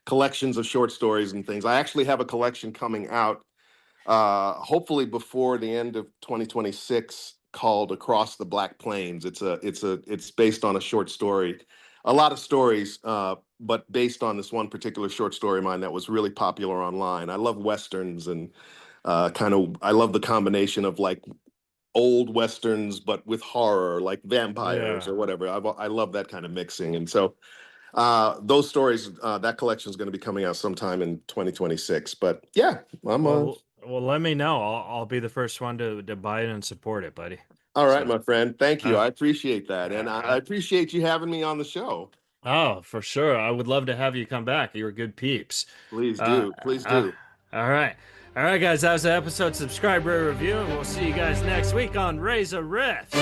D: collections of short stories and things. I actually have a collection coming out hopefully before the end of 2026 called Across the Black Plains. It's based on a short story, a lot of stories, but based on this one particular short story of mine that was really popular online. I love Westerns and I love the combination of like old Westerns, but with horror, like vampires
B: Yeah.
D: or whatever. I love that kind of mixing. And so those stories, that collection is going to be coming out sometime in 2026. But yeah,
B: Well, let me know. I'll be the first one to buy it and support it, buddy.
D: all right,
B: So,
D: my friend. Thank you. I appreciate that. And I
B: uh,
D: appreciate you having me on the show.
B: oh, for sure. I would love to have you come back. You're good peeps.
D: Please
B: Uh,
D: do. Please
B: uh,
D: do.
B: all right. All right, guys. That was the episode. Subscribe, rate, review, and we'll see you guys next week on Reza Rifts.